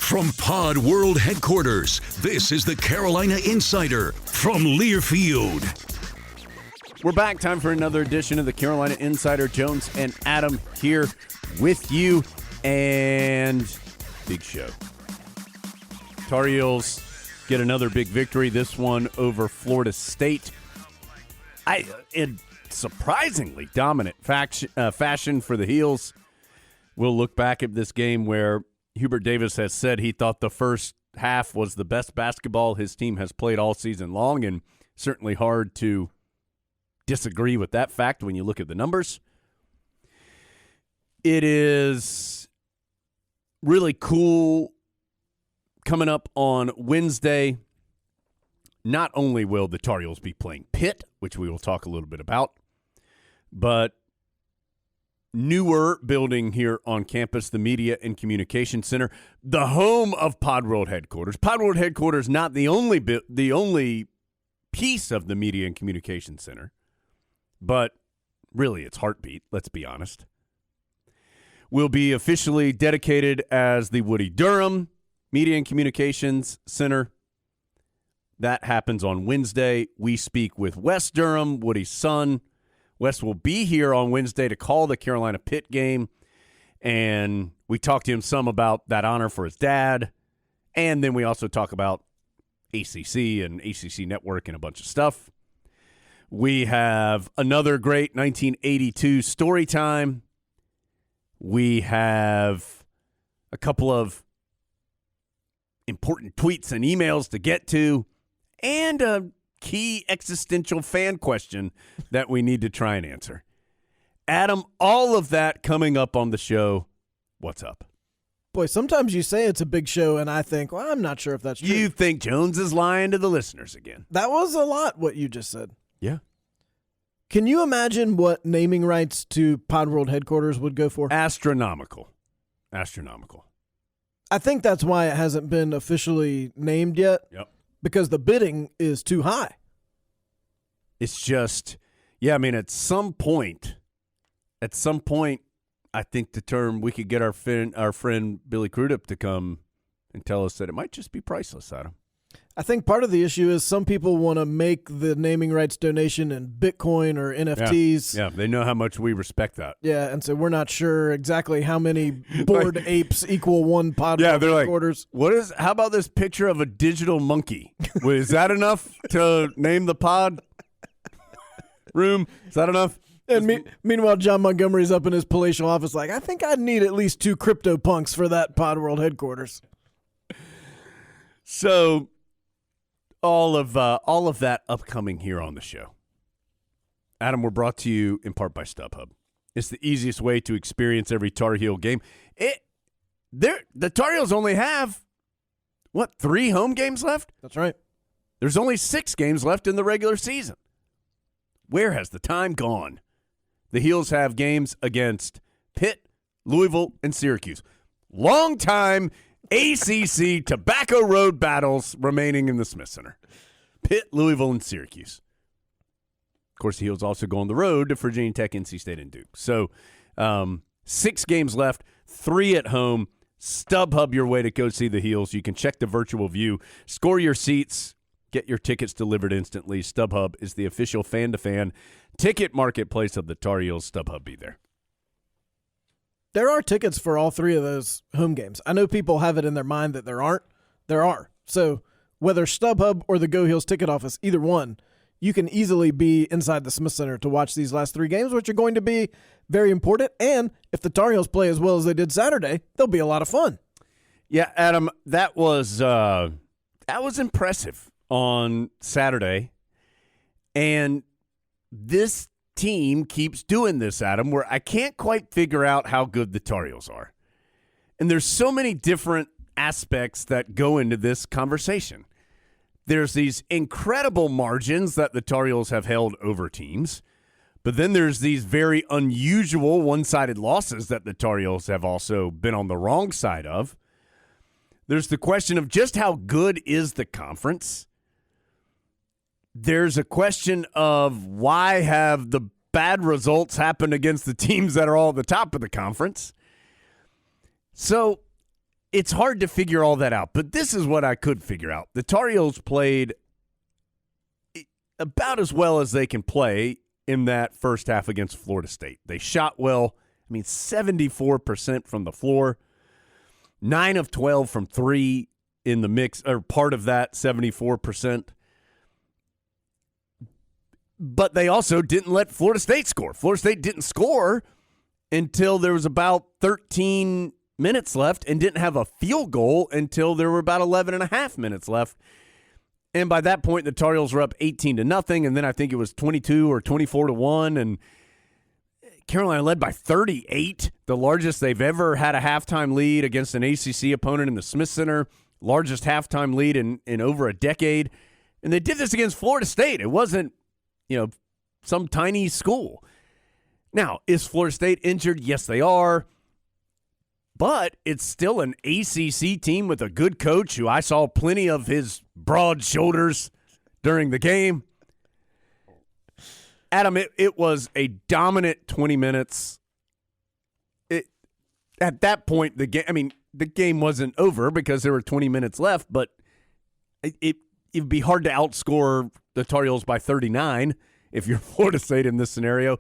From Pod World headquarters, this is the Carolina Insider from Learfield. We're back. Time for another edition of the Carolina Insider. Jones and Adam here with you. And big show. Tar Heels get another big victory, this one over Florida State. In surprisingly dominant fashion for the Heels. We'll look back at this game where Hubert Davis has said he thought the first half was the best basketball his team has played all season long, and certainly hard to disagree with that fact when you look at the numbers. It is really cool coming up on Wednesday. Not only will the Tar Heels be playing Pitt, which we will talk a little bit about, but newer building here on campus, the Media and Communication Center, the home of Pod World headquarters. Pod World headquarters not the only piece of the Media and Communication Center, but really its heartbeat, let's be honest. Will be officially dedicated as the Woody Durham Media and Communications Center. That happens on Wednesday. We speak with Wes Durham, Woody's son. Wes will be here on Wednesday to call the Carolina Pitt game, and we talked to him some about that honor for his dad, and then we also talk about ACC and ACC Network and a bunch of stuff. We have another great 1982 story time. We have a couple of important tweets and emails to get to, and a key existential fan question that we need to try and answer. Adam, all of that coming up on the show. What's up? Boy, sometimes you say it's a big show, and I think, well, I'm not sure if that's true. You think Jones is lying to the listeners again. That was a lot, what you just said. Yeah. Can you imagine what naming rights to Pod World headquarters would go for? Astronomical. I think that's why it hasn't been officially named yet. Yep. Because the bidding is too high. It's just, I mean, at some point, I think the term, we could get our friend Billy Crudup to come and tell us that it might just be priceless, Adam. I think part of the issue is some people want to make the naming rights donation in Bitcoin or NFTs. Yeah, they know how much we respect that. Yeah, and so we're not sure exactly how many bored apes equal one pod. Yeah, they're quarters. Like, how about this picture of a digital monkey? Is that enough to name the pod room? Is that enough? And meanwhile, John Montgomery's up in his palatial office like, I think I'd need at least 2 crypto punks for that Pod World headquarters. So all of that upcoming here on the show. Adam, we're brought to you in part by StubHub. It's the easiest way to experience every Tar Heel game. The Tar Heels only have, 3 home games left? That's right. There's only 6 games left in the regular season. Where has the time gone? The Heels have games against Pitt, Louisville, and Syracuse. Long time ACC Tobacco Road battles remaining in the Smith Center. Pitt, Louisville, and Syracuse. Of course, the Heels also go on the road to Virginia Tech, NC State, and Duke. So 6 games left, 3 at home. StubHub your way to go see the Heels. You can check the virtual view, score your seats, get your tickets delivered instantly. StubHub is the official fan-to-fan ticket marketplace of the Tar Heels. StubHub, be there. There are tickets for all 3 of those home games. I know people have it in their mind that there aren't. There are. So whether StubHub or the Go Heels ticket office, either one, you can easily be inside the Smith Center to watch these last 3 games, which are going to be very important. And if the Tar Heels play as well as they did Saturday, they'll be a lot of fun. Yeah, Adam, that was impressive on Saturday. And this team keeps doing this, Adam, where I can't quite figure out how good the Tar Heels are. And there's so many different aspects that go into this conversation. There's these incredible margins that the Tar Heels have held over teams, but then there's these very unusual one-sided losses that the Tar Heels have also been on the wrong side of. There's the question of just how good is the conference. There's a question of why have the bad results happened against the teams that are all at the top of the conference. So it's hard to figure all that out, but this is what I could figure out. The Tar Heels played about as well as they can play in that first half against Florida State. They shot well. 74% from the floor, 9 of 12 from 3 in the mix, or part of that 74%. But they also didn't let Florida State score. Florida State didn't score until there was about 13 minutes left and didn't have a field goal until there were about 11 and a half minutes left. And by that point, the Tar Heels were up 18-0, and then I think it was 22 or 24-1, and Carolina led by 38, the largest they've ever had a halftime lead against an ACC opponent in the Smith Center, largest halftime lead in over a decade. And they did this against Florida State. It wasn't, some tiny school. Now, is Florida State injured? Yes, they are. But it's still an ACC team with a good coach who I saw plenty of his broad shoulders during the game. Adam, it was a dominant 20 minutes. At that point, the game wasn't over because there were 20 minutes left, but it'd be hard to outscore the Tar Heels by 39 if you're Florida State in this scenario.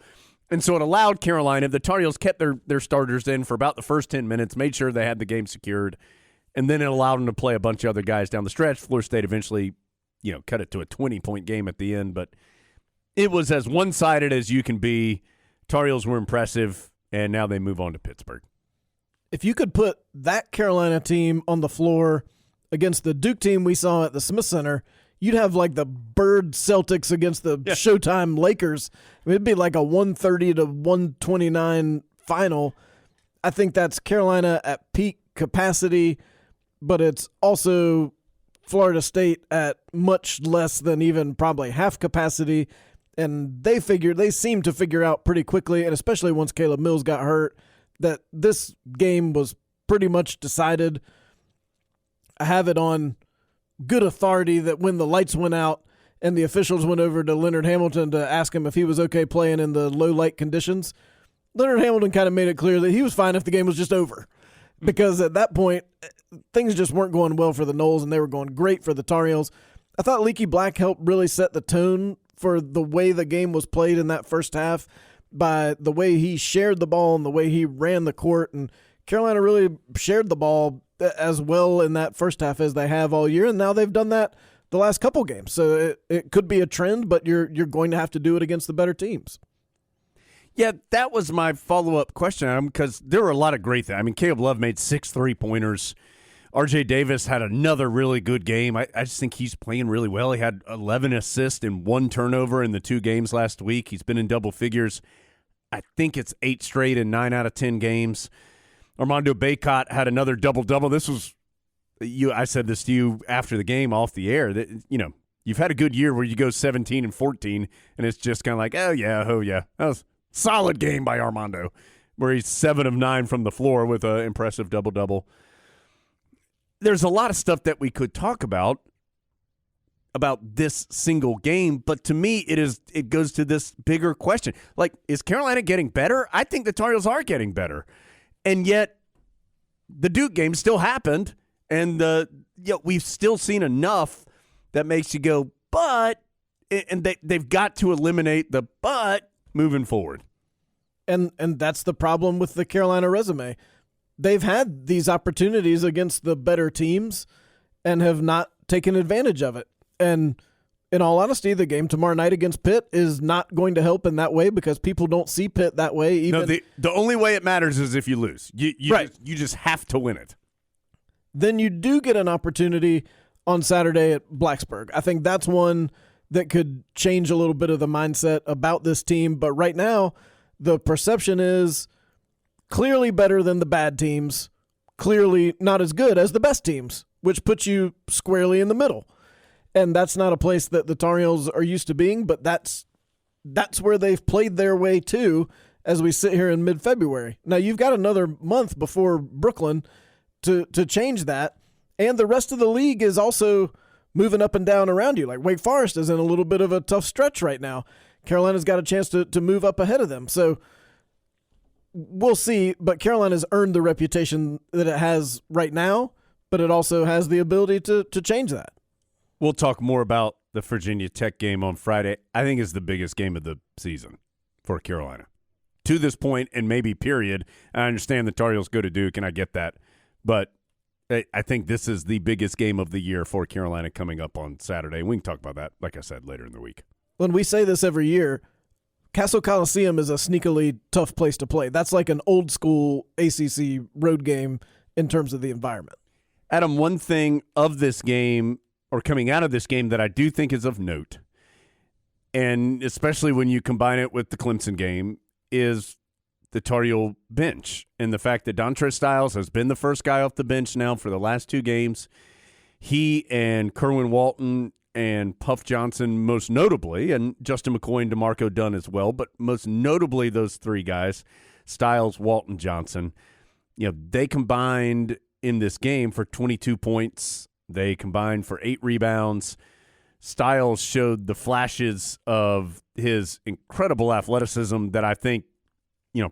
And so it allowed Carolina, the Tar Heels kept their starters in for about the first 10 minutes, made sure they had the game secured, and then it allowed them to play a bunch of other guys down the stretch. Florida State eventually, cut it to a 20-point game at the end, but it was as one-sided as you can be. Tar Heels were impressive, and now they move on to Pittsburgh. If you could put that Carolina team on the floor against the Duke team we saw at the Smith Center, you'd have like the Bird Celtics against the Showtime Lakers. It'd be like a 130-129 final. I think that's Carolina at peak capacity, but it's also Florida State at much less than even probably half capacity. And they seem to figure out pretty quickly, and especially once Caleb Mills got hurt, that this game was pretty much decided. I have it on good authority that when the lights went out and the officials went over to Leonard Hamilton to ask him if he was okay playing in the low light conditions, Leonard Hamilton kind of made it clear that he was fine if the game was just over. Because at that point, things just weren't going well for the Noles, and they were going great for the Tar Heels. I thought Leaky Black helped really set the tone for the way the game was played in that first half by the way he shared the ball and the way he ran the court. And Carolina really shared the ball as well in that first half as they have all year, and now they've done that the last couple games. So it could be a trend, but you're going to have to do it against the better teams. Yeah, that was my follow-up question, Adam, because there were a lot of great things. Caleb Love made 6 3-pointers. R.J. Davis had another really good game. I just think he's playing really well. He had 11 assists and 1 turnover in the 2 games last week. He's been in double figures. I think it's 8 straight in 9 out of 10 games. Armando Bacot had another double-double. This was I said this to you after the game off the air, that you've had a good year where you go 17 and 14, and it's just kind of like, oh yeah. That was a solid game by Armando, where he's 7 of 9 from the floor with an impressive double-double. There's a lot of stuff that we could talk about this single game, but to me, it goes to this bigger question. Like, is Carolina getting better? I think the Tar Heels are getting better. And yet, the Duke game still happened, and we've still seen enough that makes you go, but, and they've got to eliminate the but moving forward. And that's the problem with the Carolina resume. They've had these opportunities against the better teams and have not taken advantage of it. And in all honesty, the game tomorrow night against Pitt is not going to help in that way because people don't see Pitt that way. Even the only way it matters is if you lose. You just have to win it. Then you do get an opportunity on Saturday at Blacksburg. I think that's one that could change a little bit of the mindset about this team. But right now, the perception is clearly better than the bad teams, clearly not as good as the best teams, which puts you squarely in the middle. And that's not a place that the Tar Heels are used to being, but that's where they've played their way to as we sit here in mid-February. Now, you've got another month before Brooklyn to change that, and the rest of the league is also moving up and down around you. Like Wake Forest is in a little bit of a tough stretch right now. Carolina's got a chance to move up ahead of them. So we'll see, but Carolina's earned the reputation that it has right now, but it also has the ability to change that. We'll talk more about the Virginia Tech game on Friday. I think it's the biggest game of the season for Carolina. To this point, and maybe period, I understand the Tar Heels go to Duke, and I get that. But I think this is the biggest game of the year for Carolina coming up on Saturday. We can talk about that, like I said, later in the week. When we say this every year, Castle Coliseum is a sneakily tough place to play. That's like an old-school ACC road game in terms of the environment. Adam, one thing of this game, or coming out of this game, that I do think is of note, and especially when you combine it with the Clemson game, is the Tar Heel bench and the fact that Dontre Styles has been the first guy off the bench now for the last 2 games. He and Kerwin Walton and Puff Johnson most notably, and Justin McCoy and DeMarco Dunn as well, but most notably those 3 guys, Styles, Walton, Johnson, they combined in this game for 22 points. They combined for 8 rebounds. Styles showed the flashes of his incredible athleticism that I think,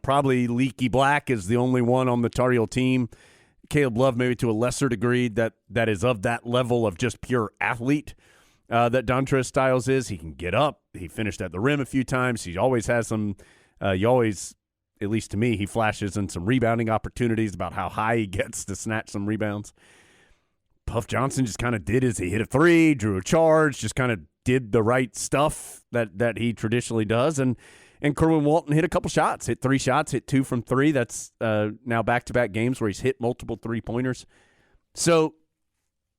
probably Leaky Black is the only one on the Tar Heel team. Caleb Love maybe to a lesser degree that is of that level of just pure athlete that Dontre Styles is. He can get up. He finished at the rim a few times. He always has some at least to me, he flashes in some rebounding opportunities about how high he gets to snatch some rebounds. Puff Johnson just kind of did he hit a 3, drew a charge, just kind of did the right stuff that he traditionally does. And Kerwin Walton hit a couple shots, hit 3 shots, hit 2 from 3. That's now back-to-back games where he's hit multiple 3-pointers. So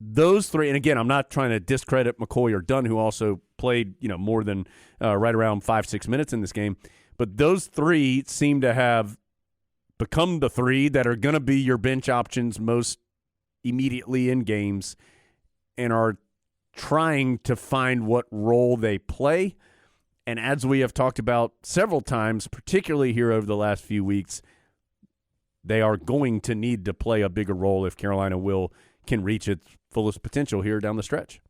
those 3, and again, I'm not trying to discredit McCoy or Dunn, who also played more than right around 5-6 minutes in this game. But those 3 seem to have become the 3 that are going to be your bench options most immediately in games and are trying to find what role they play. And as we have talked about several times, particularly here over the last few weeks, they are going to need to play a bigger role if Carolina can reach its fullest potential here down the stretch.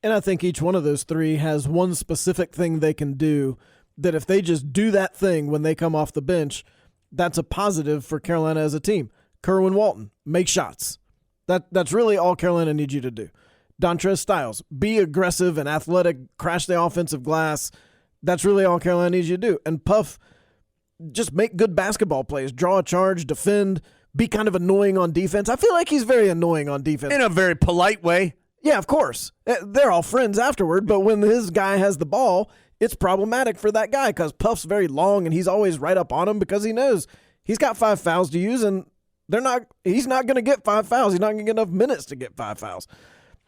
And I think each one of those 3 has one specific thing they can do that if they just do that thing when they come off the bench, that's a positive for Carolina as a team. Kerwin Walton, make shots. That's really all Carolina needs you to do. Dontre Styles, be aggressive and athletic, crash the offensive glass. That's really all Carolina needs you to do. And Puff, just make good basketball plays, draw a charge, defend, be kind of annoying on defense. I feel like he's very annoying on defense. In a very polite way. Yeah, of course. They're all friends afterward, but when his guy has the ball, it's problematic for that guy because Puff's very long and he's always right up on him because he knows he's got 5 fouls to use and he's not going to get 5 fouls. He's not going to get enough minutes to get 5 fouls.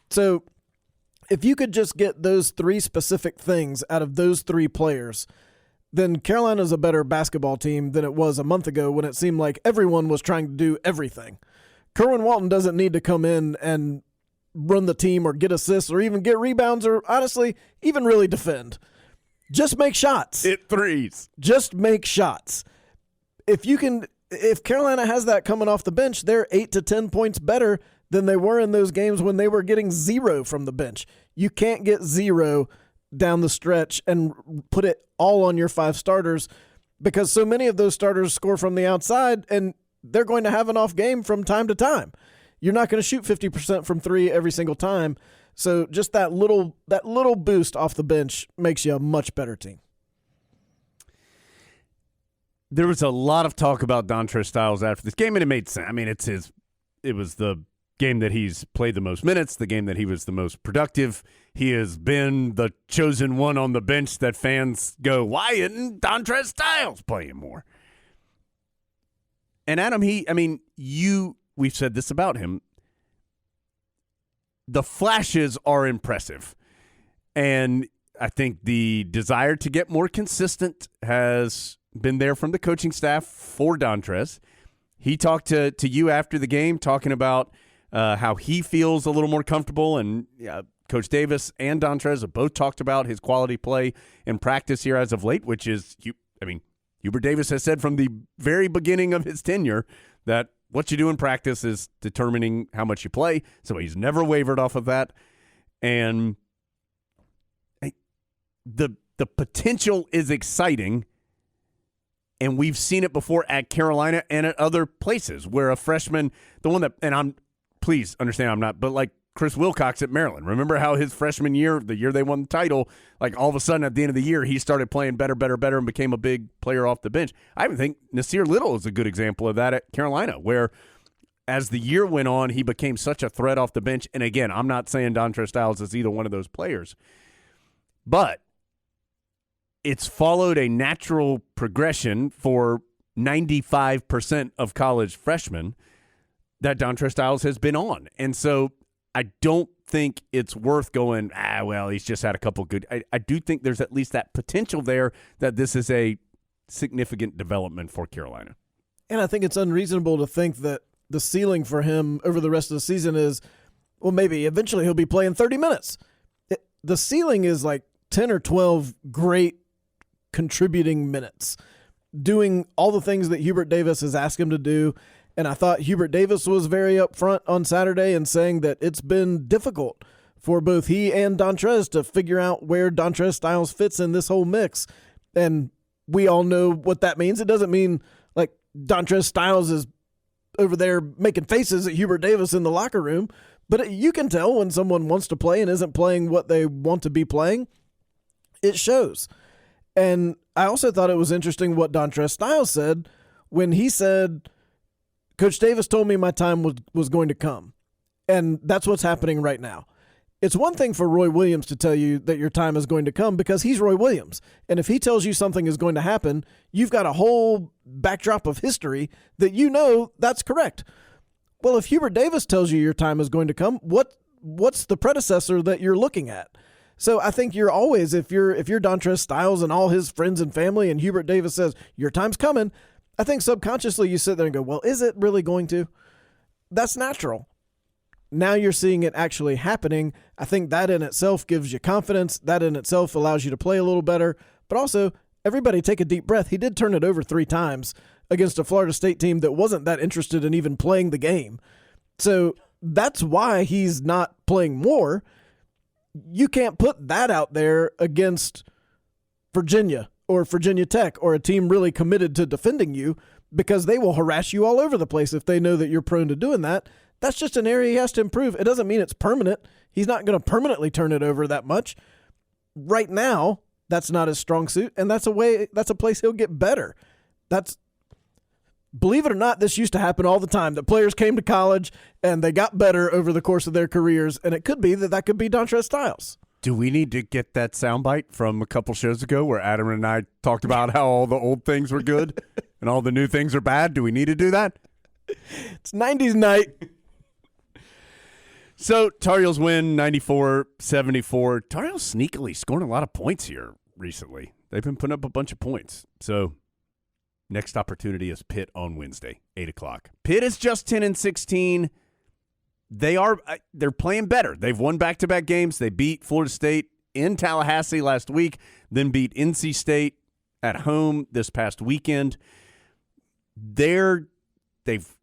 So if you could just get those 3 specific things out of those 3 players, then Carolina's a better basketball team than it was a month ago when it seemed like everyone was trying to do everything. Kerwin Walton doesn't need to come in and run the team or get assists or even get rebounds or, honestly, even really defend. Just make shots. Hit 3s. Just make shots. If Carolina has that coming off the bench, they're 8 to 10 points better than they were in those games when they were getting 0 from the bench. You can't get 0 down the stretch and put it all on your 5 starters because so many of those starters score from the outside and they're going to have an off game from time to time. You're not going to shoot 50% from 3 every single time. So just that little boost off the bench makes you a much better team. There was a lot of talk about Dontre Styles after this game, and it made sense. I mean, it was the game that he's played the most minutes, the game that he was the most productive. He has been the chosen one on the bench that fans go, why isn't Dontre Styles playing more? And Adam, we've said this about him. The flashes are impressive. And I think the desire to get more consistent has been there from the coaching staff for Dontre. He talked to you after the game talking about how he feels a little more comfortable. And Coach Davis and Dontre have both talked about his quality play in practice here as of late, which is, Hubert Davis has said from the very beginning of his tenure that what you do in practice is determining how much you play. So he's never wavered off of that. And the potential is exciting. And we've seen it before at Carolina and at other places where a freshman, the one that, and please understand I'm not, but like Chris Wilcox at Maryland. Remember how his freshman year, the year they won the title, like all of a sudden at the end of the year, he started playing better, and became a big player off the bench. I even think Nasir Little is a good example of that at Carolina, where as the year went on, he became such a threat off the bench. And again, I'm not saying Dontre Styles is either one of those players, but it's followed a natural progression for 95% of college freshmen that Dontre Styles has been on. And so I don't think it's worth going, well, he's just had a couple good. I do think there's at least that potential there that this is a significant development for Carolina. And I think it's unreasonable to think that the ceiling for him over the rest of the season is, well, maybe eventually he'll be playing 30 minutes. The ceiling is like 10 or 12 great contributing minutes, doing all the things that Hubert Davis has asked him to do. And I thought Hubert Davis was very upfront on Saturday in saying that it's been difficult for both he and Dontrez to figure out where Dontre Styles fits in this whole mix. And we all know what that means. It doesn't mean like Dontre Styles is over there making faces at Hubert Davis in the locker room, but you can tell when someone wants to play and isn't playing what they want to be playing. It shows. And I also thought it was interesting what Dontre Styles said when he said, Coach Davis told me my time was going to come. And that's what's happening right now. It's one thing for Roy Williams to tell you that your time is going to come because he's Roy Williams. And if he tells you something is going to happen, you've got a whole backdrop of history that you know that's correct. Well, if Hubert Davis tells you your time is going to come, what's the predecessor that you're looking at? So I think you're always, if you're Dontre Styles and all his friends and family and Hubert Davis says, your time's coming, I think subconsciously you sit there and go, well, is it really going to? That's natural. Now you're seeing it actually happening. I think that in itself gives you confidence. That in itself allows you to play a little better. But also, everybody take a deep breath. He did turn it over 3 times against a Florida State team that wasn't that interested in even playing the game. So that's why he's not playing more. You can't put that out there against Virginia or Virginia Tech or a team really committed to defending you because they will harass you all over the place if they know that you're prone to doing that. That's just an area he has to improve. It doesn't mean it's permanent. He's not going to permanently turn it over that much. Right now, that's not his strong suit, and that's a place he'll get better. Believe it or not, this used to happen all the time. The players came to college and they got better over the course of their careers, and it could be that could be Dontre Styles. Do we need to get that soundbite from a couple shows ago where Adam and I talked about how all the old things were good and all the new things are bad? Do we need to do that? It's 90s night. So Tar Heels win 94-74. Tar Heels sneakily scoring a lot of points here recently. They've been putting up a bunch of points. So next opportunity is Pitt on Wednesday, 8 o'clock. Pitt is just 10-16. They're playing better. They've won back-to-back games. They beat Florida State in Tallahassee last week, then beat NC State at home this past weekend. They've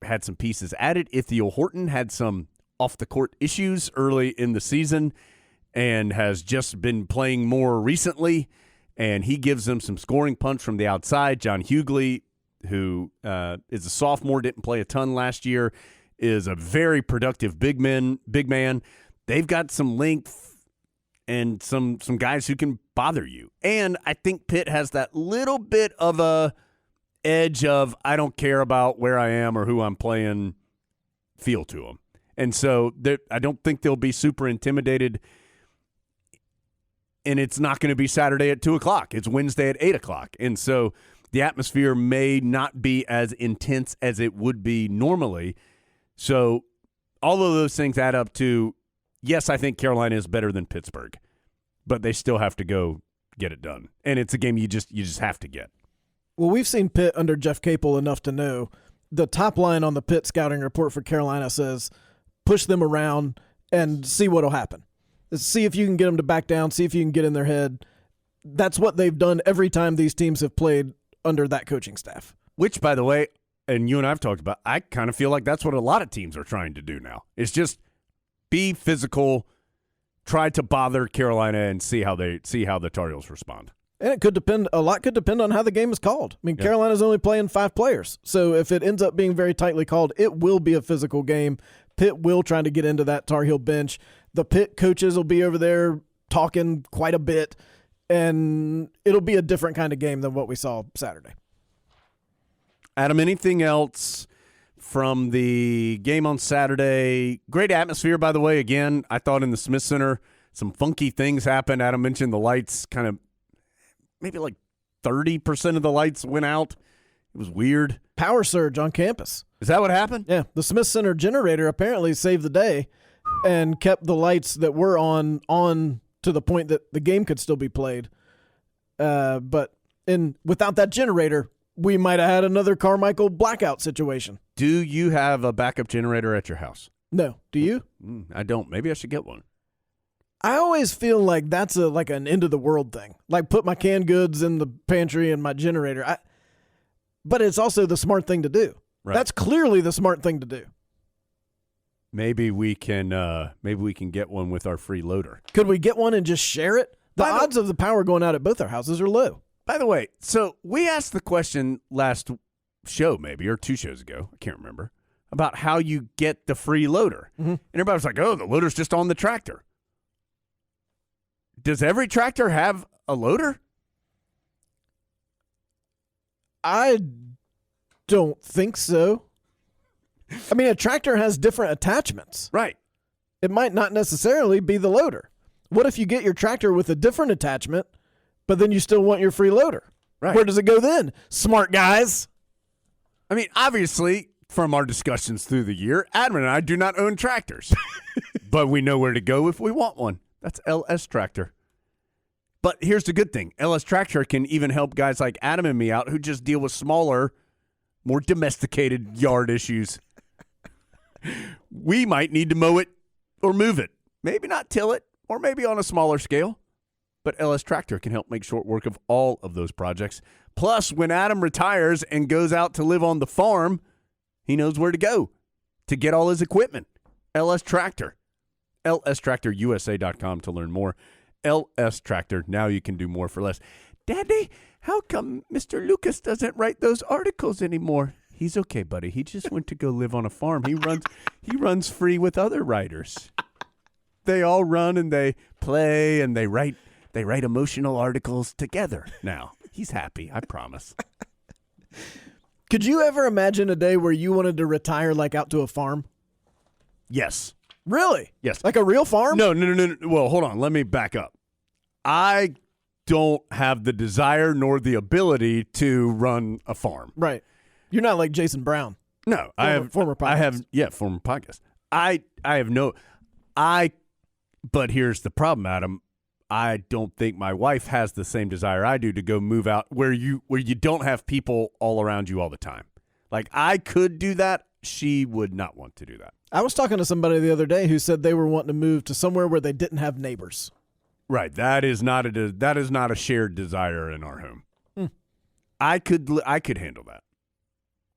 had some pieces added. Ithiel Horton had some off-the-court issues early in the season and has just been playing more recently, and he gives them some scoring punch from the outside. John Hughley, who is a sophomore, didn't play a ton last year, is a very productive big man. They've got some length and some guys who can bother you. And I think Pitt has that little bit of a edge of I don't care about where I am or who I'm playing feel to them. And so I don't think they'll be super intimidated. And it's not going to be Saturday at 2 o'clock. It's Wednesday at 8 o'clock. And so the atmosphere may not be as intense as it would be normally. So all of those things add up to, yes, I think Carolina is better than Pittsburgh, but they still have to go get it done. And it's a game you just have to get. Well, we've seen Pitt under Jeff Capel enough to know the top line on the Pitt scouting report for Carolina says push them around and see what will happen. See if you can get them to back down, see if you can get in their head. That's what they've done every time these teams have played under that coaching staff. Which, by the way, and you and I have talked about, I kind of feel like that's what a lot of teams are trying to do now. It's just be physical, try to bother Carolina and see how the Tar Heels respond. And it could depend. A lot could depend on how the game is called. I mean, Yeah. Carolina's only playing 5 players, so if it ends up being very tightly called, it will be a physical game. Pitt will try to get into that Tar Heel bench. The Pitt coaches will be over there talking quite a bit, and it'll be a different kind of game than what we saw Saturday. Adam, anything else from the game on Saturday? Great atmosphere, by the way. Again, I thought in the Smith Center, some funky things happened. Adam mentioned the lights kind of maybe like 30% of the lights went out. It was weird. Power surge on campus. Is that what happened? Yeah, the Smith Center generator apparently saved the day and kept the lights that were on to the point that the game could still be played. But without that generator, we might have had another Carmichael blackout situation. Do you have a backup generator at your house? No. Do you? I don't. Maybe I should get one. I always feel like that's like an end of the world thing. Like put my canned goods in the pantry and my generator. But it's also the smart thing to do. Right. That's clearly the smart thing to do. Maybe we can get one with our free loader. Could we get one and just share it? The odds of the power going out at both our houses are low. By the way, so we asked the question last show, maybe, or 2 shows ago, I can't remember, about how you get the free loader. Mm-hmm. And everybody was like, oh, the loader's just on the tractor. Does every tractor have a loader? I don't think so. I mean, a tractor has different attachments. Right. It might not necessarily be the loader. What if you get your tractor with a different attachment, but then you still want your free loader? Right. Where does it go then? Smart guys. I mean, obviously, from our discussions through the year, Adam and I do not own tractors. But we know where to go if we want one. That's LS Tractor. But here's the good thing. LS Tractor can even help guys like Adam and me out who just deal with smaller, more domesticated yard issues. We might need to mow it or move it. Maybe not till it, or maybe on a smaller scale. But LS Tractor can help make short work of all of those projects. Plus, when Adam retires and goes out to live on the farm, he knows where to go to get all his equipment. LS Tractor. LSTractorUSA.com to learn more. LS Tractor. Now you can do more for less. Daddy, how come Mr. Lucas doesn't write those articles anymore? He's okay, buddy. He just went to go live on a farm. He runs free with other writers. They all run and they play and they write emotional articles together now. He's happy, I promise. Could you ever imagine a day where you wanted to retire like out to a farm? Yes. Really? Yes. Like a real farm? No. Well, hold on. Let me back up. I don't have the desire nor the ability to run a farm. Right. You're not like Jason Brown. No, Former podcast. Former podcast. But here's the problem, Adam. I don't think my wife has the same desire I do to go move out where you don't have people all around you all the time. Like I could do that. She would not want to do that. I was talking to somebody the other day who said they were wanting to move to somewhere where they didn't have neighbors. That is not a shared desire in our home. I could handle that.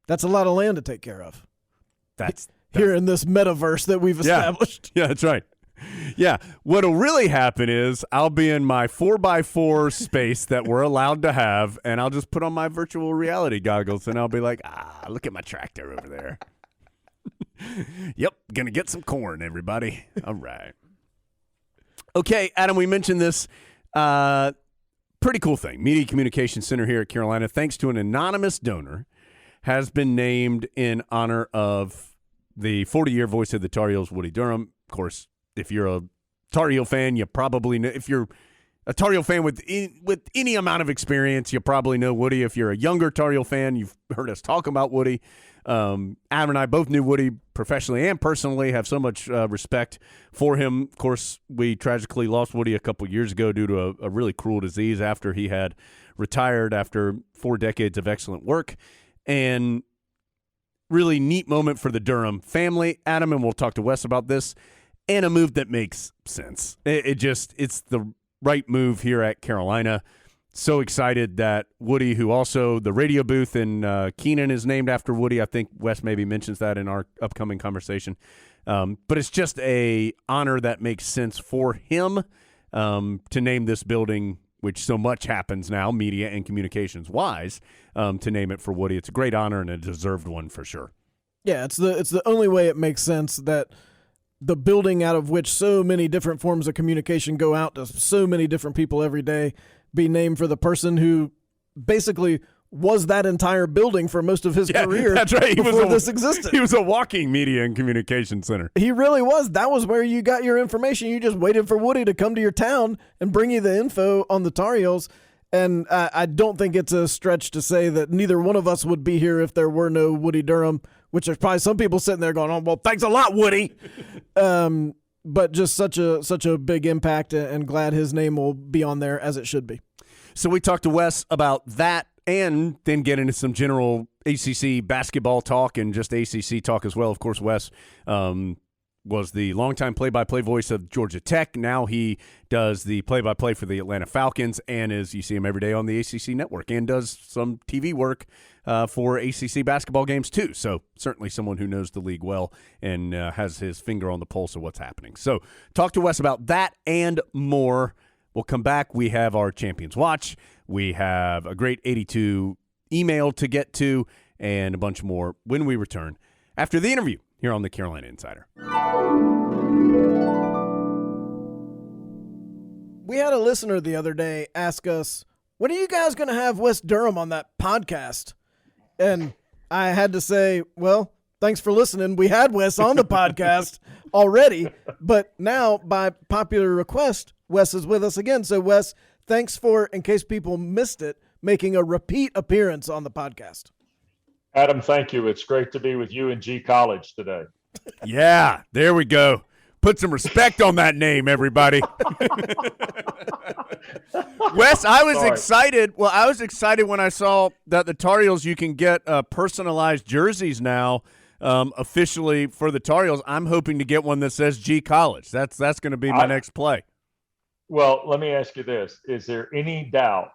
That's a lot of land to take care of. That's here in this metaverse that we've established. Yeah, that's right. Yeah, what'll really happen is I'll be in my 4x4 space that we're allowed to have, and I'll just put on my virtual reality goggles, and I'll be like, look at my tractor over there. Yep, gonna get some corn, everybody. All right. Okay, Adam, we mentioned this pretty cool thing. Media Communication Center here at Carolina, thanks to an anonymous donor, has been named in honor of the 40-year voice of the Tar Heels, Woody Durham. Of course, if you're a Tar Heel fan, you probably know. If you're a Tar Heel fan with any amount of experience, you probably know Woody. If you're a younger Tar Heel fan, you've heard us talk about Woody. Adam and I both knew Woody professionally and personally, have so much respect for him. Of course, we tragically lost Woody a couple years ago due to a really cruel disease after he had retired after 4 decades of excellent work. And really neat moment for the Durham family, Adam, and we'll talk to Wes about this, and a move that makes sense. It's the right move here at Carolina. So excited that Woody, who also the radio booth in Keenan is named after Woody. I think Wes maybe mentions that in our upcoming conversation. But it's just a honor that makes sense for him to name this building which so much happens now, media and communications-wise, to name it for Woody. It's a great honor and a deserved one for sure. Yeah, it's the only way it makes sense that the building out of which so many different forms of communication go out to so many different people every day be named for the person who basically was that entire building for most of his career. That's right. Before this existed. He was a walking media and communication center. He really was. That was where you got your information. You just waited for Woody to come to your town and bring you the info on the Tar Heels. And I don't think it's a stretch to say that neither one of us would be here if there were no Woody Durham, which there's probably some people sitting there going, oh, well, thanks a lot, Woody. But just such a big impact, and glad his name will be on there as it should be. So we talked to Wes about that and then get into some general ACC basketball talk and just ACC talk as well. Of course, Wes was the longtime play-by-play voice of Georgia Tech. Now he does the play-by-play for the Atlanta Falcons and you see him every day on the ACC network and does some TV work for ACC basketball games too. So certainly someone who knows the league well and has his finger on the pulse of what's happening. So talk to Wes about that and more. We'll come back. We have our Champions Watch. We have a great 82 email to get to and a bunch more when we return after the interview here on the Carolina Insider. We had a listener the other day ask us, when are you guys going to have Wes Durham on that podcast? And I had to say, well, thanks for listening. We had Wes on the podcast already, but now by popular request, Wes is with us again. So Wes, thanks for, in case people missed it, making a repeat appearance on the podcast. Adam, thank you. It's great to be with you in G College today. Yeah, there we go. Put some respect on that name, everybody. Wes, I was excited. Well, I was excited when I saw that the Tar Heels, you can get personalized jerseys now officially for the Tar Heels. I'm hoping to get one that says G College. That's going to be my next play. Well, let me ask you this. Is there any doubt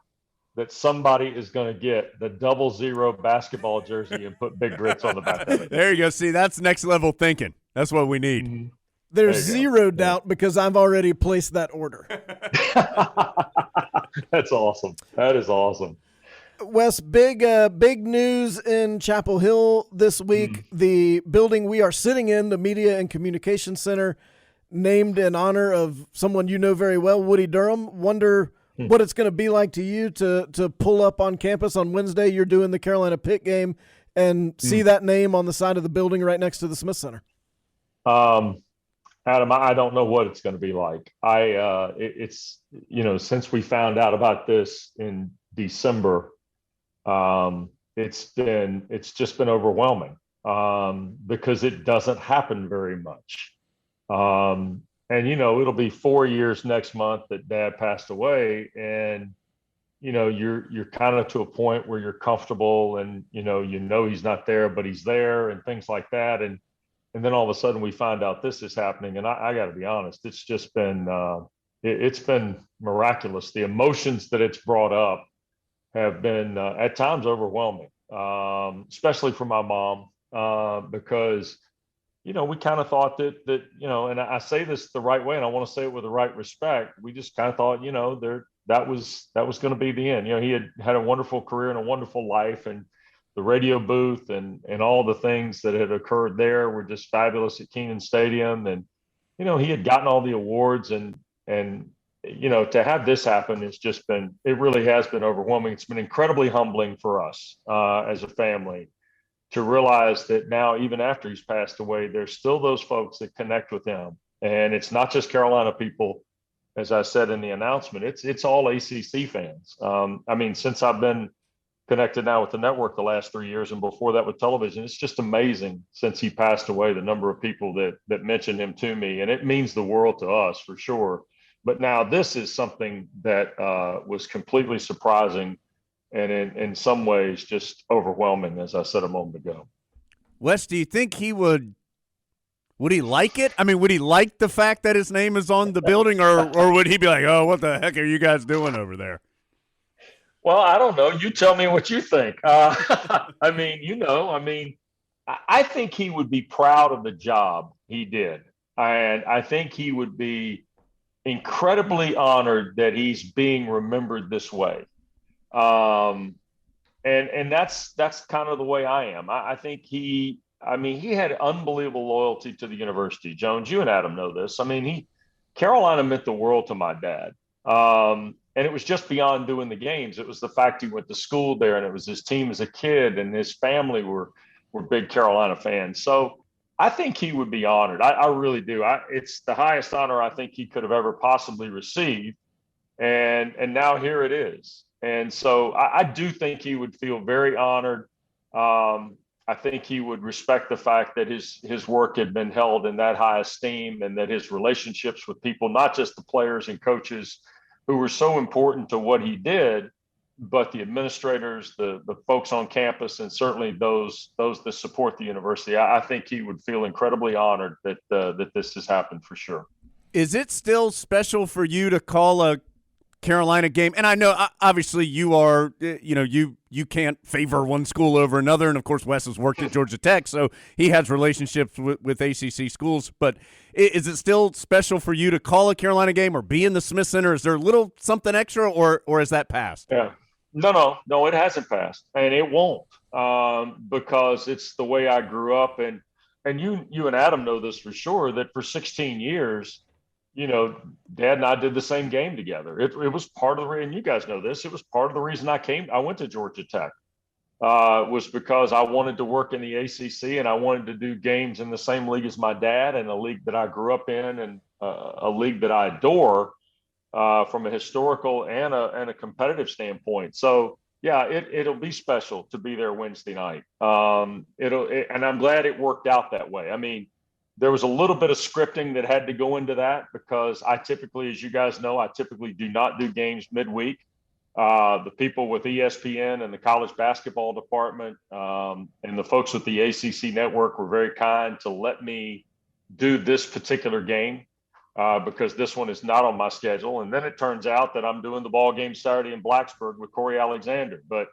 that somebody is going to get the 00 basketball jersey and put big grits on the back of it? There you go. See, that's next level thinking. That's what we need. Mm-hmm. There's zero doubt because I've already placed that order. That's awesome. That is awesome. Wes, big news in Chapel Hill this week. The building we are sitting in, the Media and Communications Center, named in honor of someone you know very well, Woody Durham. Wonder what it's going to be like to you to pull up on campus on Wednesday. You're doing the Carolina Pitt game and see that name on the side of the building right next to the Smith Center. Adam, I don't know what it's going to be like. It's since we found out about this in December, it's just been overwhelming because it doesn't happen very much. And it'll be 4 years next month that Dad passed away, and you're kind of to a point where you're comfortable, and he's not there, but he's there, and things like that, and then all of a sudden we find out this is happening, and I got to be honest, it's just been it's been miraculous. The emotions that it's brought up have been at times overwhelming, especially for my mom, because we kind of thought that and I say this the right way, and I want to say it with the right respect. We just kind of thought, that was going to be the end. He had a wonderful career and a wonderful life, and the radio booth and all the things that had occurred there were just fabulous at Kenan Stadium. And, he had gotten all the awards, and to have this happen, it really has been overwhelming. It's been incredibly humbling for us as a family to realize that now, even after he's passed away, there's still those folks that connect with him. And it's not just Carolina people, as I said in the announcement, it's all ACC fans. Since I've been connected now with the network the last 3 years, and before that with television, it's just amazing since he passed away, the number of people that mentioned him to me, and it means the world to us for sure. But now this is something that was completely surprising and in some ways just overwhelming, as I said a moment ago. Wes, do you think he would he like it? I mean, would he like the fact that his name is on the building, or would he be like, oh, what the heck are you guys doing over there? Well, I don't know. You tell me what you think. I think he would be proud of the job he did. And I think he would be incredibly honored that he's being remembered this way. And that's kind of the way I am. I think he had unbelievable loyalty to the university. Jones, you and Adam know this. I mean, Carolina meant the world to my dad. And it was just beyond doing the games. It was the fact he went to school there, and it was his team as a kid, and his family were big Carolina fans. So I think he would be honored. I really do. It's the highest honor I think he could have ever possibly received. And now here it is. And so I do think he would feel very honored. I think he would respect the fact that his work had been held in that high esteem, and that his relationships with people, not just the players and coaches who were so important to what he did, but the administrators, the folks on campus, and certainly those that support the university. I think he would feel incredibly honored that this has happened for sure. Is it still special for you to call a Carolina game? And I know obviously you are, you can't favor one school over another. And of course, Wes has worked at Georgia Tech, so he has relationships with ACC schools. But is it still special for you to call a Carolina game or be in the Smith Center? Is there a little something extra, or is that passed? Yeah, no, it hasn't passed, and it won't, because it's the way I grew up. And you and Adam know this for sure, that for 16 years, Dad and I did the same game together. It was part of the reason, you guys know this, it was part of the reason I went to Georgia Tech, was because I wanted to work in the ACC, and I wanted to do games in the same league as my dad, and a league that I grew up in, and a league that I adore, from a historical and a competitive standpoint. So yeah, it'll be special to be there Wednesday night. And I'm glad it worked out that way. I mean, there was a little bit of scripting that had to go into that, because I typically, as you guys know, I typically do not do games midweek. The people with ESPN and the college basketball department, and the folks with the ACC network were very kind to let me do this particular game, because this one is not on my schedule. And then it turns out that I'm doing the ball game Saturday in Blacksburg with Corey Alexander. But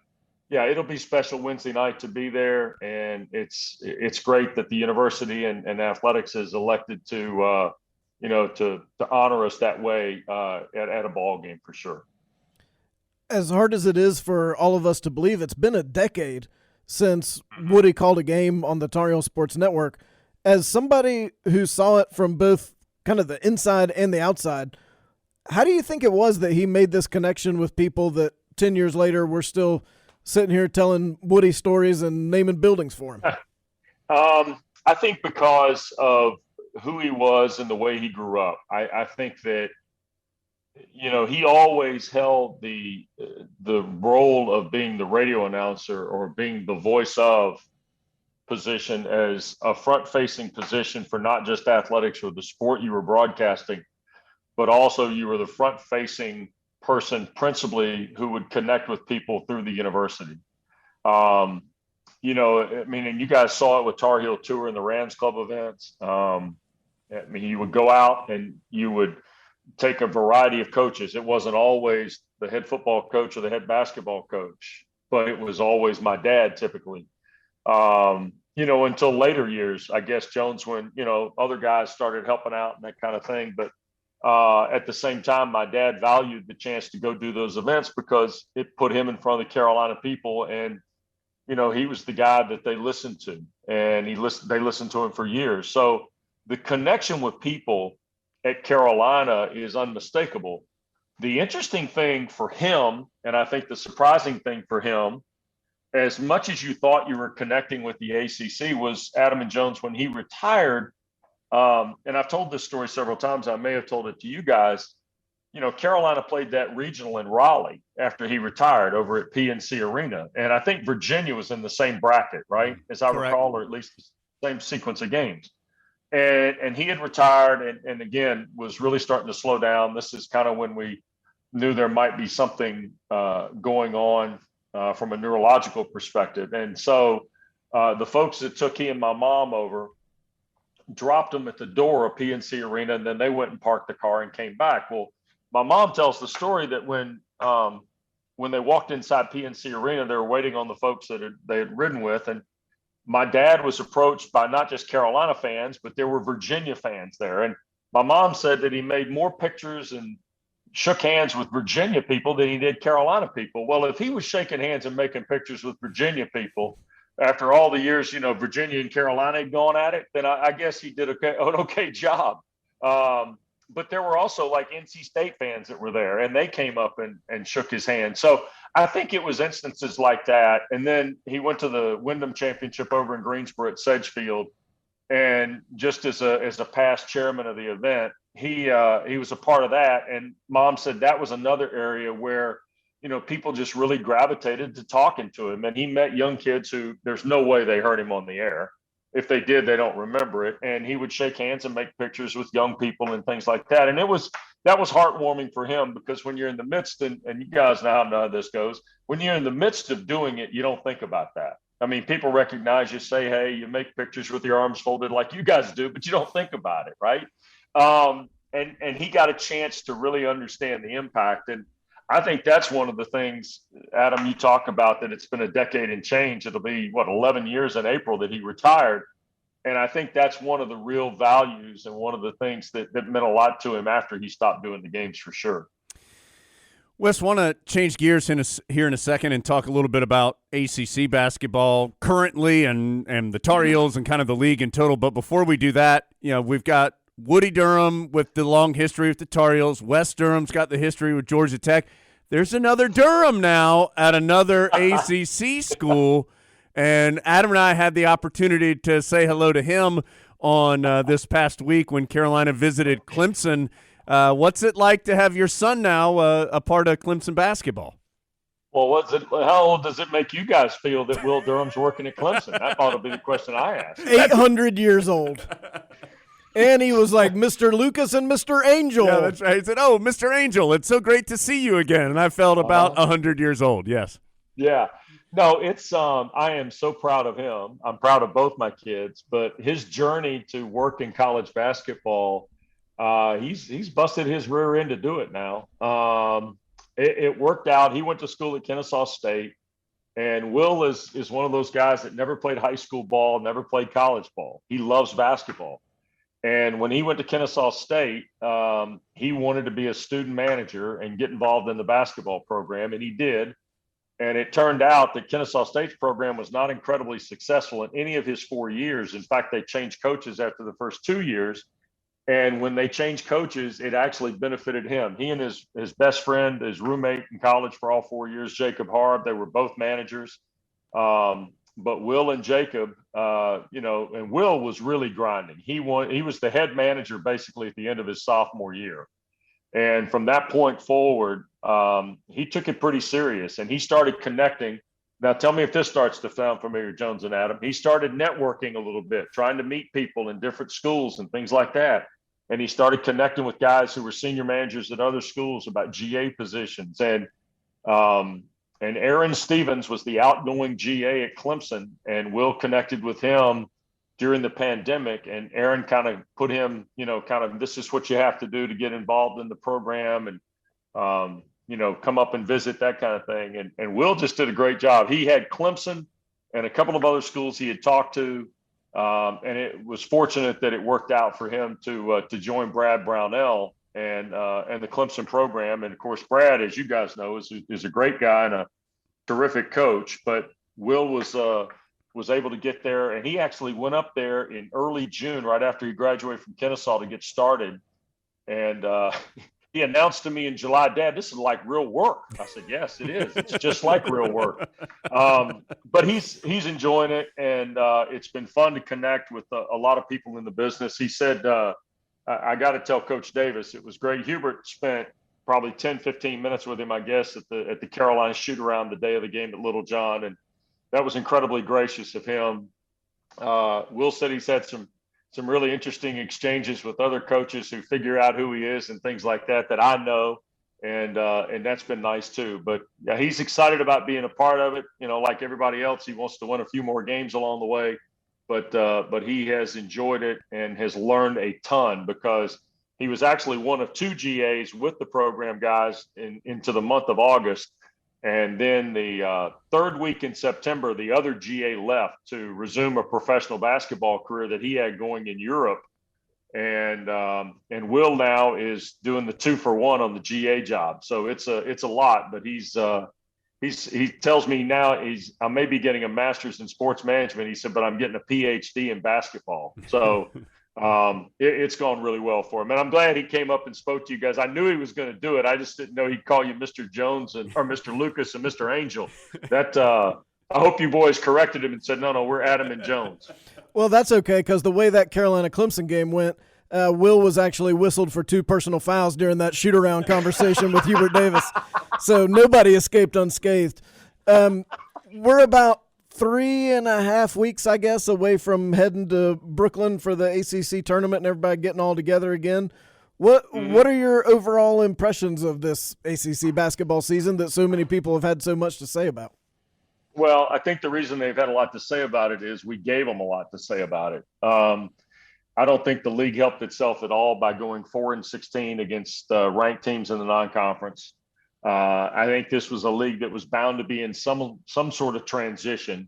yeah, it'll be special Wednesday night to be there, and it's great that the university and athletics is elected to honor us that way at a ball game for sure. As hard as it is for all of us to believe, it's been a decade since Woody called a game on the Tar Heel Sports Network. As somebody who saw it from both kind of the inside and the outside, how do you think it was that he made this connection with people that 10 years later we're still sitting here telling Woody stories and naming buildings for him? I think because of who he was and the way he grew up. I think that, he always held the role of being the radio announcer or being the voice of position as a front-facing position for not just athletics or the sport you were broadcasting, but also you were the front-facing person principally who would connect with people through the university. And you guys saw it with Tar Heel Tour and the Rams Club events. You would go out and you would take a variety of coaches. It wasn't always the head football coach or the head basketball coach, but it was always my dad typically. Until later years, I guess, Jones, when, other guys started helping out and that kind of thing. But at the same time, my dad valued the chance to go do those events because it put him in front of the Carolina people. And, he was the guy that they listened to, and they listened to him for years. So the connection with people at Carolina is unmistakable. The interesting thing for him, and I think the surprising thing for him, as much as you thought you were connecting with the ACC, was Adam and Jones when he retired. And I've told this story several times. I may have told it to you guys. Carolina played that regional in Raleigh after he retired over at PNC Arena. And I think Virginia was in the same bracket, right? As I Correct. recall, or at least the same sequence of games. And he had retired and again, was really starting to slow down. This is kind of when we knew there might be something going on from a neurological perspective. And so the folks that took he and my mom over dropped him at the door of PNC Arena, and then they went and parked the car and came back. Well, my mom tells the story that when they walked inside PNC Arena, they were waiting on the folks that they had ridden with. And my dad was approached by not just Carolina fans, but there were Virginia fans there. And my mom said that he made more pictures and shook hands with Virginia people than he did Carolina people. Well, if he was shaking hands and making pictures with Virginia people after all the years, Virginia and Carolina had gone at it, then I guess he did an okay job. But there were also like NC State fans that were there, and they came up and shook his hand. So I think it was instances like that. And then he went to the Wyndham Championship over in Greensboro at Sedgefield. And just as a past chairman of the event, he was a part of that. And Mom said that was another area where, people just really gravitated to talking to him. And he met young kids who there's no way they heard him on the air. If they did, they don't remember it. And he would shake hands and make pictures with young people and things like that. And that was heartwarming for him, because when you're in the midst, and you guys know how this goes, when you're in the midst of doing it, you don't think about that. I mean, people recognize you, say, hey, you make pictures with your arms folded like you guys do, but you don't think about it, right? And he got a chance to really understand the impact. And I think that's one of the things, Adam, you talk about, that it's been a decade and change. It'll be, 11 years in April that he retired. And I think that's one of the real values and one of the things that meant a lot to him after he stopped doing the games, for sure. Wes, want to change gears here in a second and talk a little bit about ACC basketball currently and the Tar Heels and kind of the league in total. But before we do that, we've got Woody Durham with the long history with the Tar Heels. Wes Durham's got the history with Georgia Tech. There's another Durham now at another ACC school, and Adam and I had the opportunity to say hello to him on this past week when Carolina visited Clemson. What's it like to have your son now a part of Clemson basketball? Well, how old does it make you guys feel that Will Durham's working at Clemson? That ought to be the question I asked. 800 years old. And he was like Mr. Lucas and Mr. Angel. Yeah, that's right. He said, "Oh, Mr. Angel, it's so great to see you again." And I felt about 100 years old. Yes. Yeah. No, it's I am so proud of him. I'm proud of both my kids, but his journey to work in college basketball, he's busted his rear end to do it now. It worked out. He went to school at Kennesaw State, and Will is one of those guys that never played high school ball, never played college ball. He loves basketball. And when he went to Kennesaw State, he wanted to be a student manager and get involved in the basketball program, and he did. And it turned out that Kennesaw State's program was not incredibly successful in any of his 4 years. In fact, they changed coaches after the first 2 years. And when they changed coaches, it actually benefited him. He and his best friend, his roommate in college for all 4 years, Jacob Harb, they were both managers. But Will and Jacob, and Will was really grinding. He was the head manager basically at the end of his sophomore year. And from that point forward, he took it pretty serious, and he started connecting. Now, tell me if this starts to sound familiar, Jones and Adam. He started networking a little bit, trying to meet people in different schools and things like that. And he started connecting with guys who were senior managers at other schools about GA positions. And Aaron Stevens was the outgoing GA at Clemson, and Will connected with him during the pandemic. And Aaron kind of put him, this is what you have to do to get involved in the program and, come up and visit, that kind of thing. And Will just did a great job. He had Clemson and a couple of other schools he had talked to. And it was fortunate that it worked out for him to join Brad Brownell and the Clemson program. And of course, Brad, as you guys know, is a great guy and a terrific coach. But Will was able to get there, and he actually went up there in early June, right after he graduated from Kennesaw, to get started. And he announced to me in July, "Dad, this is like real work." I said, "Yes, it is. It's just like real work." But he's enjoying it, and it's been fun to connect with a lot of people in the business. He said, I got to tell Coach Davis, it was great. Hubert spent probably 10, 15 minutes with him, I guess, at the Carolina shoot around the day of the game at Little John. And that was incredibly gracious of him. Will said he's had some really interesting exchanges with other coaches who figure out who he is and things like that I know. And that's been nice too. But yeah, he's excited about being a part of it. Like everybody else, he wants to win a few more games along the way. But he has enjoyed it and has learned a ton, because he was actually one of 2 GAs with the program guys into the month of August. And then the third week in September, the other GA left to resume a professional basketball career that he had going in Europe. and Will now is doing the 2-for-1 on the GA job. So it's a lot, but he tells me now I may be getting a master's in sports management. He said, but I'm getting a PhD in basketball. So it's gone really well for him. And I'm glad he came up and spoke to you guys. I knew he was going to do it. I just didn't know he'd call you Mr. Jones or Mr. Lucas and Mr. Angel. That I hope you boys corrected him and said, no, we're Adam and Jones. Well, that's okay, because the way that Carolina-Clemson game went, Will was actually whistled for 2 personal fouls during that shoot-around conversation with Hubert Davis. So nobody escaped unscathed. We're about 3.5 weeks, I guess, away from heading to Brooklyn for the ACC tournament and everybody getting all together again. What are your overall impressions of this ACC basketball season that so many people have had so much to say about? Well, I think the reason they've had a lot to say about it is we gave them a lot to say about it. I don't think the league helped itself at all by going 4-16 against ranked teams in the non-conference. I think this was a league that was bound to be in some sort of transition,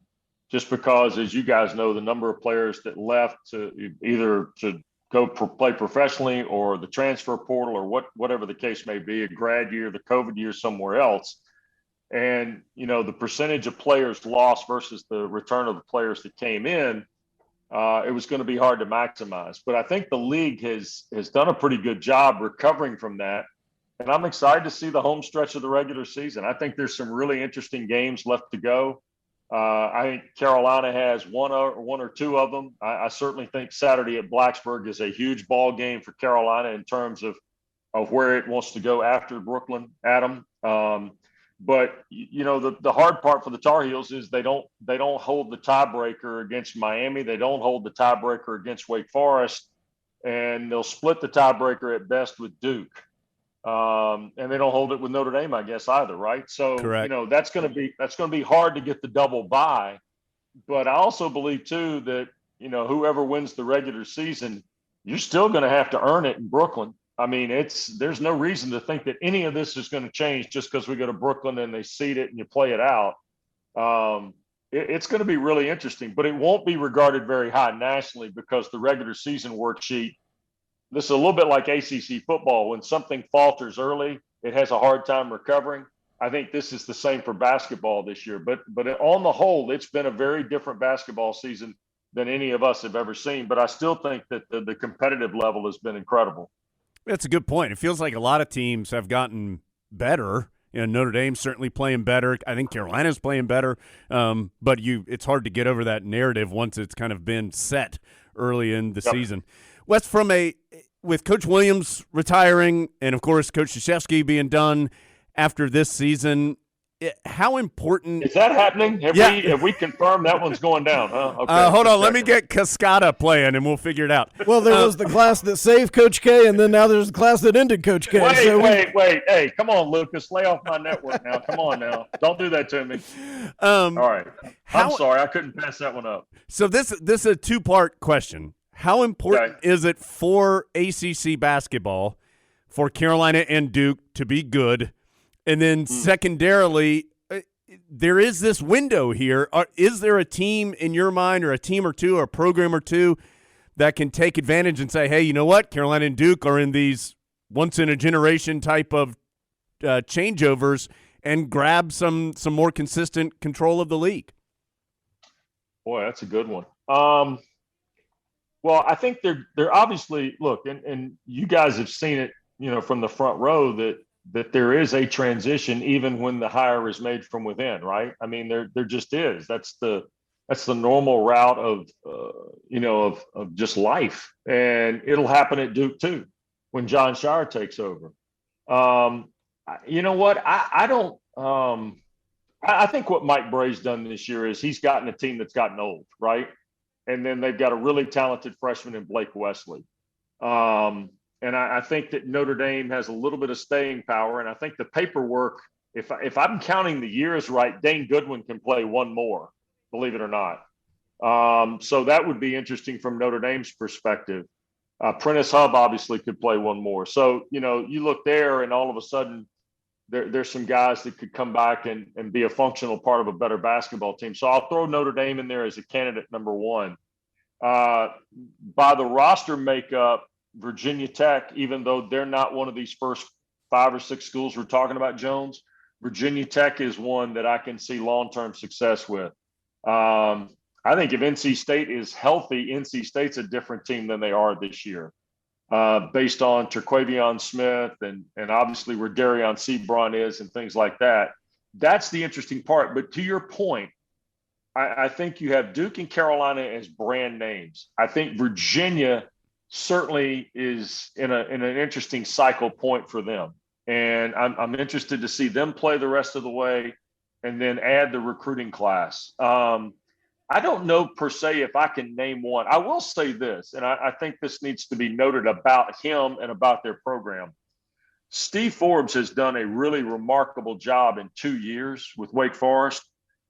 just because, as you guys know, the number of players that left to either to go play professionally or the transfer portal or whatever the case may be, a grad year, the COVID year somewhere else. And, the percentage of players lost versus the return of the players that came in, it was going to be hard to maximize. But I think the league has done a pretty good job recovering from that. And I'm excited to see the home stretch of the regular season. I think there's some really interesting games left to go. I think Carolina has one or two of them. I certainly think Saturday at Blacksburg is a huge ball game for Carolina in terms of where it wants to go after Brooklyn, Adam. But the hard part for the Tar Heels is they don't hold the tiebreaker against Miami. They don't hold the tiebreaker against Wake Forest, and they'll split the tiebreaker at best with Duke. And they don't hold it with Notre Dame, I guess, either, right? So correct. That's going to be hard to get the double bye. But I also believe too that whoever wins the regular season, you're still going to have to earn it in Brooklyn. I mean, there's no reason to think that any of this is going to change just because we go to Brooklyn and they seed it and you play it out. It's going to be really interesting, but it won't be regarded very high nationally because the regular season worksheet, this is a little bit like ACC football. When something falters early, it has a hard time recovering. I think this is the same for basketball this year. But on the whole, it's been a very different basketball season than any of us have ever seen. But I still think that the competitive level has been incredible. That's a good point. It feels like a lot of teams have gotten better. Notre Dame's certainly playing better. I think Carolina's playing better. But it's hard to get over that narrative once it's kind of been set early in the season. Wes, with Coach Williams retiring and, of course, Coach Krzyzewski being done after this season, how important is that happening? Have we confirmed that one's going down? Huh? Okay. Hold on, let me get Cascada playing and we'll figure it out. Well, there was the class that saved Coach K, and then now there's the class that ended Coach K. Wait. Hey, come on, Lucas. Lay off my network now. Come on now. Don't do that to me. All right. I'm sorry. I couldn't pass that one up. So this is a two-part question. How important is it for ACC basketball for Carolina and Duke to be good? And then secondarily, there is this window here. Is there a team in your mind, or a team or two, or a program or two that can take advantage and say, hey, you know what? Carolina and Duke are in these once-in-a-generation type of changeovers and grab some more consistent control of the league? Boy, that's a good one. Well, I think they're obviously, look, and you guys have seen it, from the front row, that there is a transition even when the hire is made from within, right? I mean, there just is. That's the normal route of just life, and it'll happen at Duke too when John Shire takes over. You know what? I don't. I think what Mike Bray's done this year is he's gotten a team that's gotten old, right? And then they've got a really talented freshman in Blake Wesley. And I think that Notre Dame has a little bit of staying power. And I think the paperwork, if I'm counting the years right, Dane Goodwin can play one more, believe it or not. So that would be interesting from Notre Dame's perspective. Prentice Hub obviously could play one more. So, you look there and all of a sudden there's some guys that could come back and be a functional part of a better basketball team. So I'll throw Notre Dame in there as a candidate number one. By the roster makeup, Virginia Tech, even though they're not one of these first 5 or 6 schools we're talking about, Jones, Virginia Tech is one that I can see long-term success with. I think if NC State is healthy, NC State's a different team than they are this year, based on Terquavion Smith and obviously where Darion Seabron is and things like that. That's the interesting part. But to your point, I think you have Duke and Carolina as brand names. I think Virginia certainly is in an interesting cycle point for them. And I'm interested to see them play the rest of the way and then add the recruiting class. I don't know per se if I can name one. I will say this, and I think this needs to be noted about him and about their program. Steve Forbes has done a really remarkable job in 2 years with Wake Forest,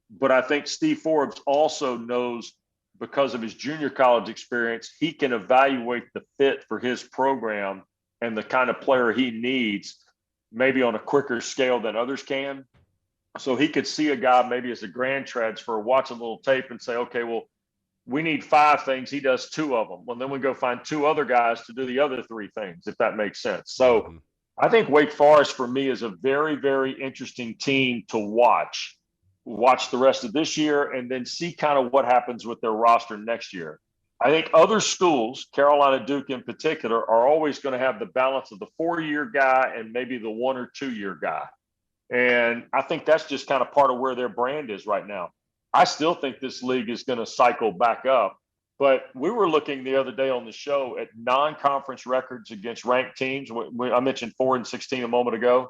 but I think Steve Forbes also knows, because of his junior college experience, he can evaluate the fit for his program and the kind of player he needs, maybe on a quicker scale than others can. So he could see a guy maybe as a grand transfer, watch a little tape and say, okay, well, we need 5 things. He does 2 of them. Well, then we go find 2 other guys to do the other 3 things, if that makes sense. So I think Wake Forest for me is a very, very interesting team to watch the rest of this year and then see kind of what happens with their roster next year. I think other schools, Carolina, Duke in particular, are always going to have the balance of the 4-year guy and maybe the 1 or 2-year guy. And I think that's just kind of part of where their brand is right now. I still think this league is going to cycle back up. But we were looking the other day on the show at non-conference records against ranked teams. I mentioned 4-16 a moment ago.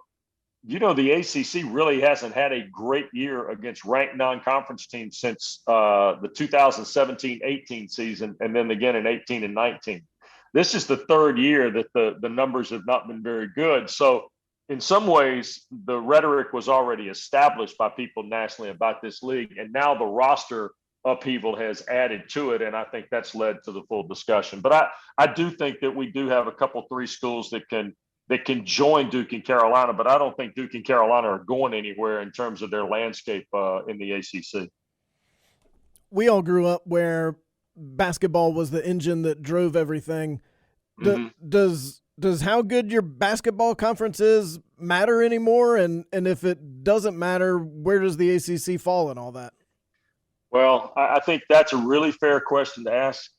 You know, the ACC really hasn't had a great year against ranked non-conference teams since the 2017-18 season, and then again in 18 and 19. This is the 3rd year that the numbers have not been very good. So in some ways, the rhetoric was already established by people nationally about this league, and now the roster upheaval has added to it, and I think that's led to the full discussion. But I do think that we do have a couple 3 schools that can join Duke and Carolina, but I don't think Duke and Carolina are going anywhere in terms of their landscape in the ACC. We all grew up where basketball was the engine that drove everything. Does how good your basketball conference is matter anymore? And if it doesn't matter, where does the ACC fall in all that? Well, I think that's a really fair question to ask,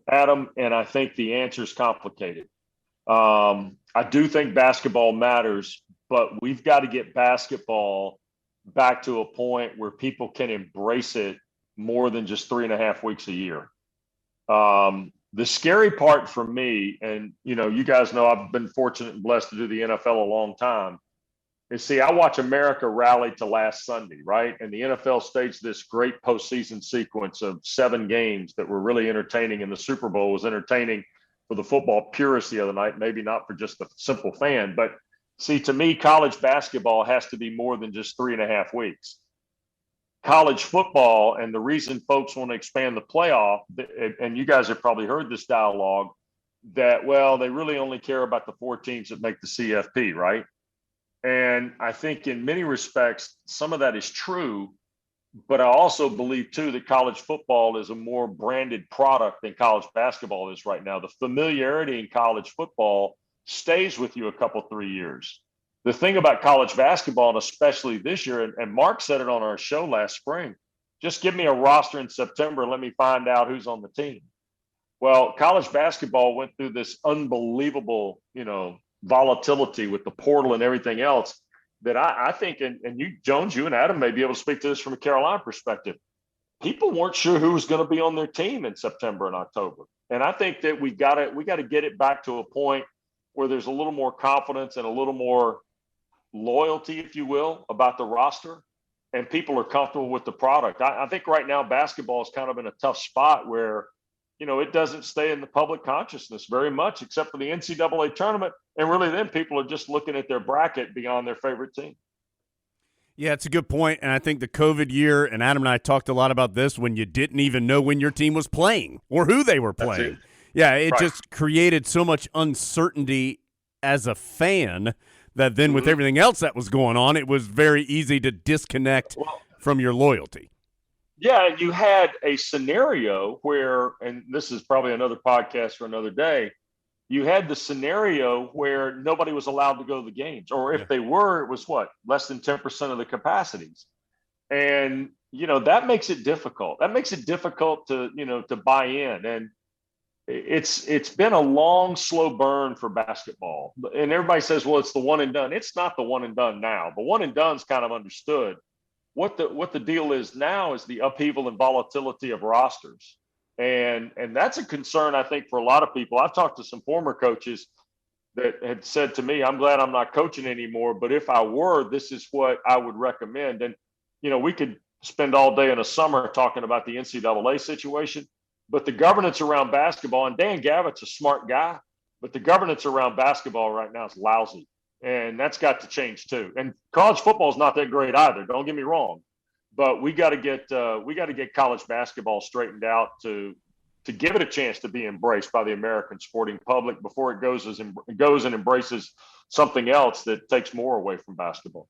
Adam, and I think the answer is complicated. I do think basketball matters, but we've got to get basketball back to a point where people can embrace it more than just 3.5 weeks a year. The scary part for me, and you guys know I've been fortunate and blessed to do the NFL a long time, is see, I watch America rally to last Sunday, right? And the NFL staged this great postseason sequence of 7 games that were really entertaining, and the Super Bowl was entertaining for the football purists the other night, maybe not for just the simple fan. But see, to me, college basketball has to be more than just 3.5 weeks. College football, and the reason folks want to expand the playoff, and you guys have probably heard this dialogue, that, well, they really only care about the 4 teams that make the CFP, right? And I think in many respects, some of that is true. But I also believe, too, that college football is a more branded product than college basketball is right now. The familiarity in college football stays with you a couple, 3 years. The thing about college basketball, and especially this year, and Mark said it on our show last spring, just give me a roster in September and let me find out who's on the team. Well, college basketball went through this unbelievable, volatility with the portal and everything else that I think, and you, Jones, you and Adam may be able to speak to this from a Carolina perspective. People weren't sure who was going to be on their team in September and October. And I think that we got to get it back to a point where there's a little more confidence and a little more loyalty, if you will, about the roster, and people are comfortable with the product. I think right now basketball is kind of in a tough spot where, it doesn't stay in the public consciousness very much, except for the NCAA tournament. And really then people are just looking at their bracket beyond their favorite team. Yeah, it's a good point. And I think the COVID year, and Adam and I talked a lot about this, when you didn't even know when your team was playing or who they were playing. Yeah, it right. Just created so much uncertainty as a fan that then with everything else that was going on, it was very easy to disconnect from your loyalty. Yeah, you had a scenario where, and this is probably another podcast for another day, you had the scenario where nobody was allowed to go to the games, or if they were, it was less than 10% of the capacities. And, that makes it difficult. That makes it difficult to buy in. And it's been a long, slow burn for basketball. And everybody says, well, it's the one and done. It's not the one and done now. The one and done's kind of understood. What the deal is now is the upheaval and volatility of rosters. And that's a concern, I think, for a lot of people. I've talked to some former coaches that had said to me, I'm glad I'm not coaching anymore, but if I were, this is what I would recommend. And, we could spend all day in the summer talking about the NCAA situation, but the governance around basketball, and Dan Gavitt's a smart guy, but the governance around basketball right now is lousy. And that's got to change too. And college football is not that great either. Don't get me wrong, but we got to get college basketball straightened out to give it a chance to be embraced by the American sporting public before it goes and embraces something else that takes more away from basketball.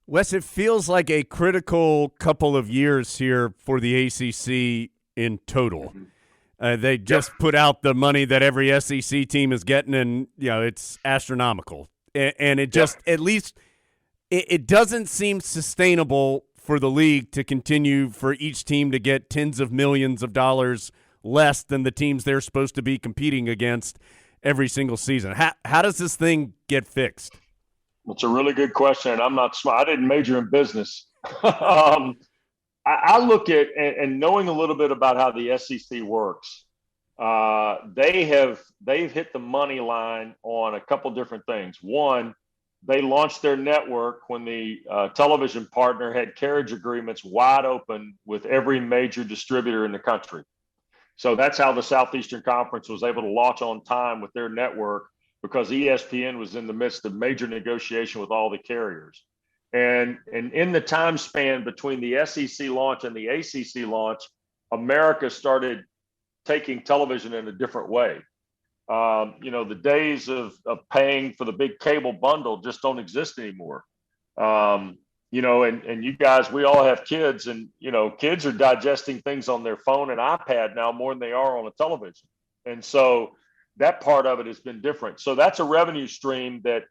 Wes, it feels like a critical couple of years here for the ACC in total. They just put out the money that every SEC team is getting, and it's astronomical. And it just at least it doesn't seem sustainable for the league to continue for each team to get tens of millions of dollars less than the teams they're supposed to be competing against every single season. How does this thing get fixed? It's a really good question. I'm not smart. I didn't major in business. I look at, and knowing a little bit about how the SEC works, they've hit the money line on a couple different things. One, they launched their network when the television partner had carriage agreements wide open with every major distributor in the country. So that's how the Southeastern Conference was able to launch on time with their network, because ESPN was in the midst of major negotiation with all the carriers. And in the time span between the SEC launch and the ACC launch, America started taking television in a different way. The days of paying for the big cable bundle just don't exist anymore. And you guys, we all have kids, and, kids are digesting things on their phone and iPad now more than they are on a television. And so that part of it has been different. So that's a revenue stream that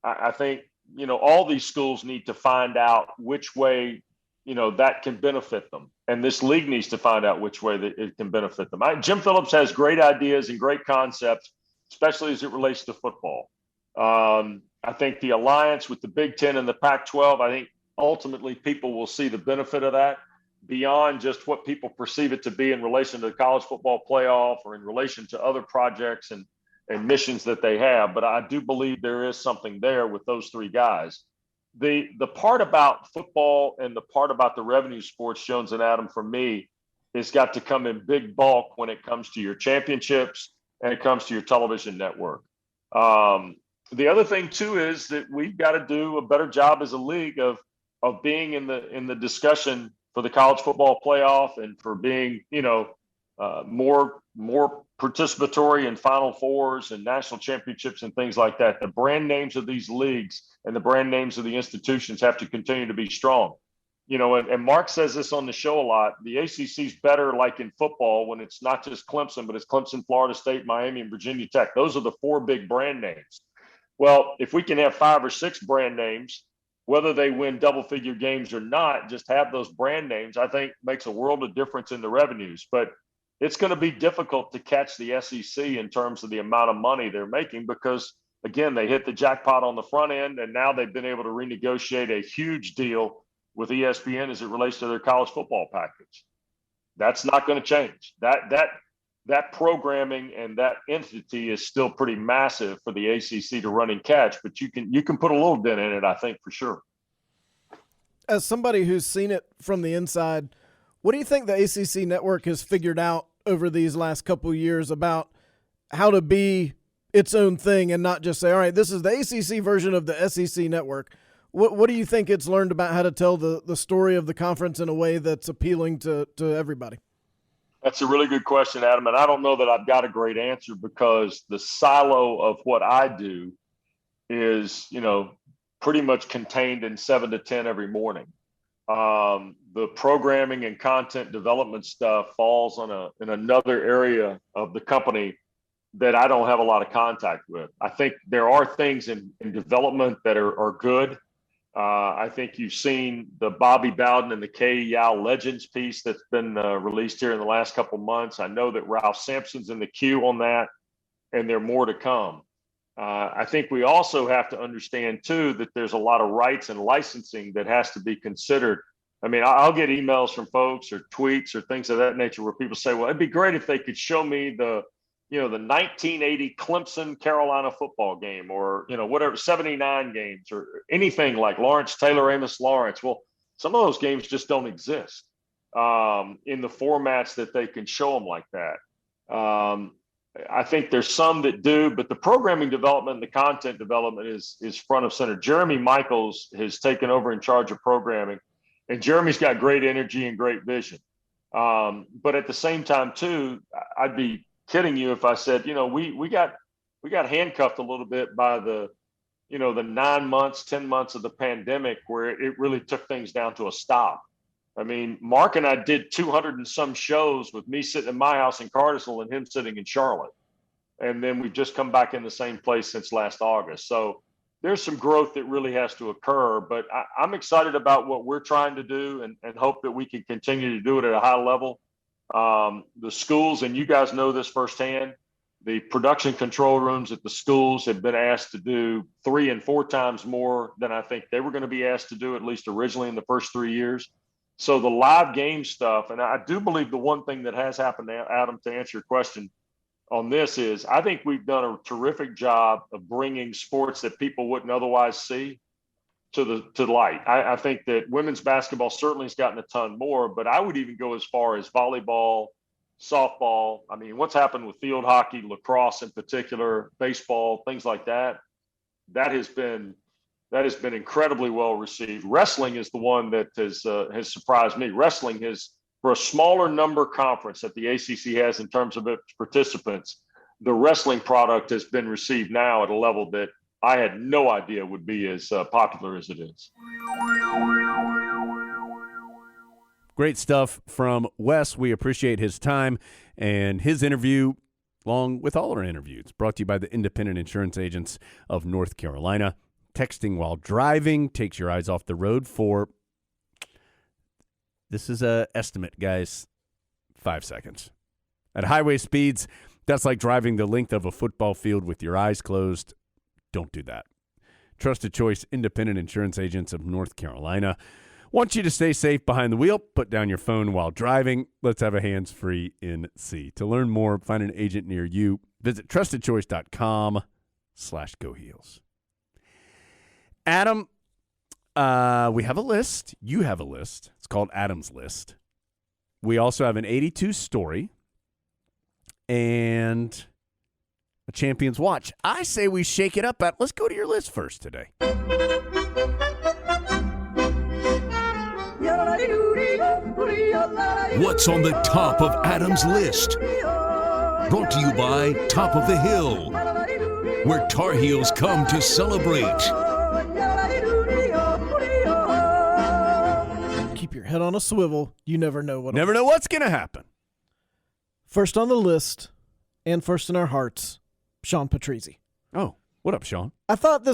I think, all these schools need to find out which way, that can benefit them. And this league needs to find out which way that it can benefit them. Jim Phillips has great ideas and great concepts, especially as it relates to football. I think the alliance with the Big Ten and the Pac-12, I think ultimately people will see the benefit of that beyond just what people perceive it to be in relation to the college football playoff or in relation to other projects and missions that they have. But I do believe there is something there with those three guys. The part about football and the part about the revenue sports, Jones and Adam, for me, has got to come in big bulk when it comes to your championships and it comes to your television network. The other thing too is that we've got to do a better job as a league of being in the discussion for the college football playoff and for being, more participatory in Final Fours and national championships and things like that. The brand names of these leagues and the brand names of the institutions have to continue to be strong. And Mark says this on the show a lot. The ACC's better, like in football, when it's not just Clemson, but it's Clemson, Florida State, Miami, and Virginia Tech. Those are the four big brand names. Well, if we can have 5 or 6 brand names, whether they win double-figure games or not, just have those brand names, I think makes a world of difference in the revenues. But it's going to be difficult to catch the SEC in terms of the amount of money they're making because, again, they hit the jackpot on the front end, and now they've been able to renegotiate a huge deal with ESPN as it relates to their college football package. That's not going to change. That programming and that entity is still pretty massive for the ACC to run and catch, but you can put a little dent in it, I think, for sure. As somebody who's seen it from the inside, what do you think the ACC network has figured out over these last couple of years about how to be its own thing and not just say, all right, this is the ACC version of the SEC network? What do you think it's learned about how to tell the story of the conference in a way that's appealing to everybody? That's a really good question, Adam. And I don't know that I've got a great answer because the silo of what I do is, pretty much contained in 7 to 10 every morning. The programming and content development stuff falls in another area of the company that I don't have a lot of contact with. I think there are things in development that are good. I think you've seen the Bobby Bowden and the Kay Yao Legends piece that's been released here in the last couple months. I know that Ralph Sampson's in the queue on that, and there are more to come. I think we also have to understand, too, that there's a lot of rights and licensing that has to be considered. I mean, I'll get emails from folks or tweets or things of that nature where people say, well, it'd be great if they could show me the 1980 Clemson Carolina football game, or, whatever, 79 games or anything like Lawrence Taylor, Amos Lawrence. Well, some of those games just don't exist in the formats that they can show them like that. I think there's some that do, but the programming development and the content development is front of center. Jeremy Michaels has taken over in charge of programming, and Jeremy's got great energy and great vision. But at the same time, too, I'd be kidding you if I said, we got handcuffed a little bit by the 9 months, 10 months of the pandemic, where it really took things down to a stop. I mean, Mark and I did 200 and some shows with me sitting in my house in Cartersville and him sitting in Charlotte. And then we've just come back in the same place since last August. So there's some growth that really has to occur, but I'm excited about what we're trying to do and hope that we can continue to do it at a high level. The schools, and you guys know this firsthand, the production control rooms at the schools have been asked to do 3 and 4 times more than I think they were going to be asked to do, at least originally in the first 3 years. So the live game stuff, and I do believe the one thing that has happened, Adam, to answer your question on this, is I think we've done a terrific job of bringing sports that people wouldn't otherwise see to light. I think that women's basketball certainly has gotten a ton more, but I would even go as far as volleyball, softball. I mean, what's happened with field hockey, lacrosse in particular, baseball, things like that, that has been incredibly well received. Wrestling is the one that has surprised me. Wrestling has, for a smaller number conference that the ACC has in terms of its participants, the wrestling product has been received now at a level that I had no idea would be as popular as it is. Great stuff from Wes. We appreciate his time and his interview, along with all our interviews, brought to you by the Independent Insurance Agents of North Carolina. Texting while driving takes your eyes off the road for, this is an estimate, guys, 5 seconds. At highway speeds, that's like driving the length of a football field with your eyes closed. Don't do that. Trusted Choice Independent Insurance Agents of North Carolina want you to stay safe behind the wheel. Put down your phone while driving. Let's have a hands-free NC. To learn more, find an agent near you. Visit trustedchoice.com/goheels. Adam, we have a list. You have a list. It's called Adam's List. We also have an 82 story and a Champion's Watch. I say we shake it up. Let's go to your list first today. What's on the top of Adam's list? Brought to you by Top of the Hill, where Tar Heels come to celebrate. Keep your head on a swivel. You never know what. Never know what's going to happen. First on the list, and first in our hearts, Sean Patrizi. Oh, what up, Sean? I thought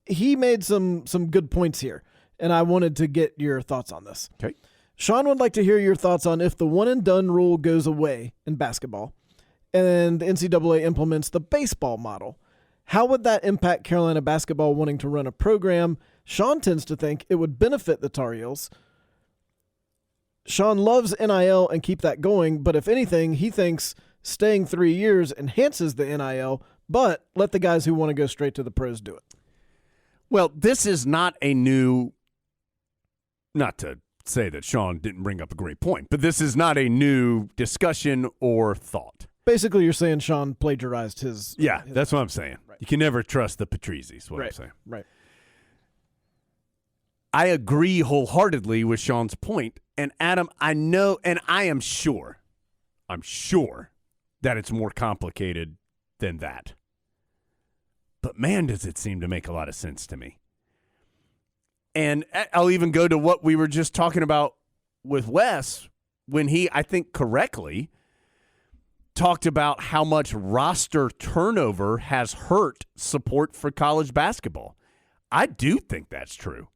he made some good points here, and I wanted to get your thoughts on this. Okay. Sean would like to hear your thoughts on if the one-and-done rule goes away in basketball and the NCAA implements the baseball model. How would that impact Carolina basketball wanting to run a program? Sean tends to think it would benefit the Tar Heels. Sean loves NIL and keep that going, but if anything, he thinks staying 3 years enhances the NIL, but let the guys who want to go straight to the pros do it. Well, this is not a new, not to say that Sean didn't bring up a great point, but this is not a new discussion or thought. Basically, you're saying Sean plagiarized his. Yeah, that's what I'm saying. Right. You can never trust the Patrizis, what I'm saying. Right. I agree wholeheartedly with Sean's point. And Adam, I know, and I'm sure that it's more complicated than that. But man, does it seem to make a lot of sense to me. And I'll even go to what we were just talking about with Wes when he, I think correctly, talked about how much roster turnover has hurt support for college basketball. I do think that's true.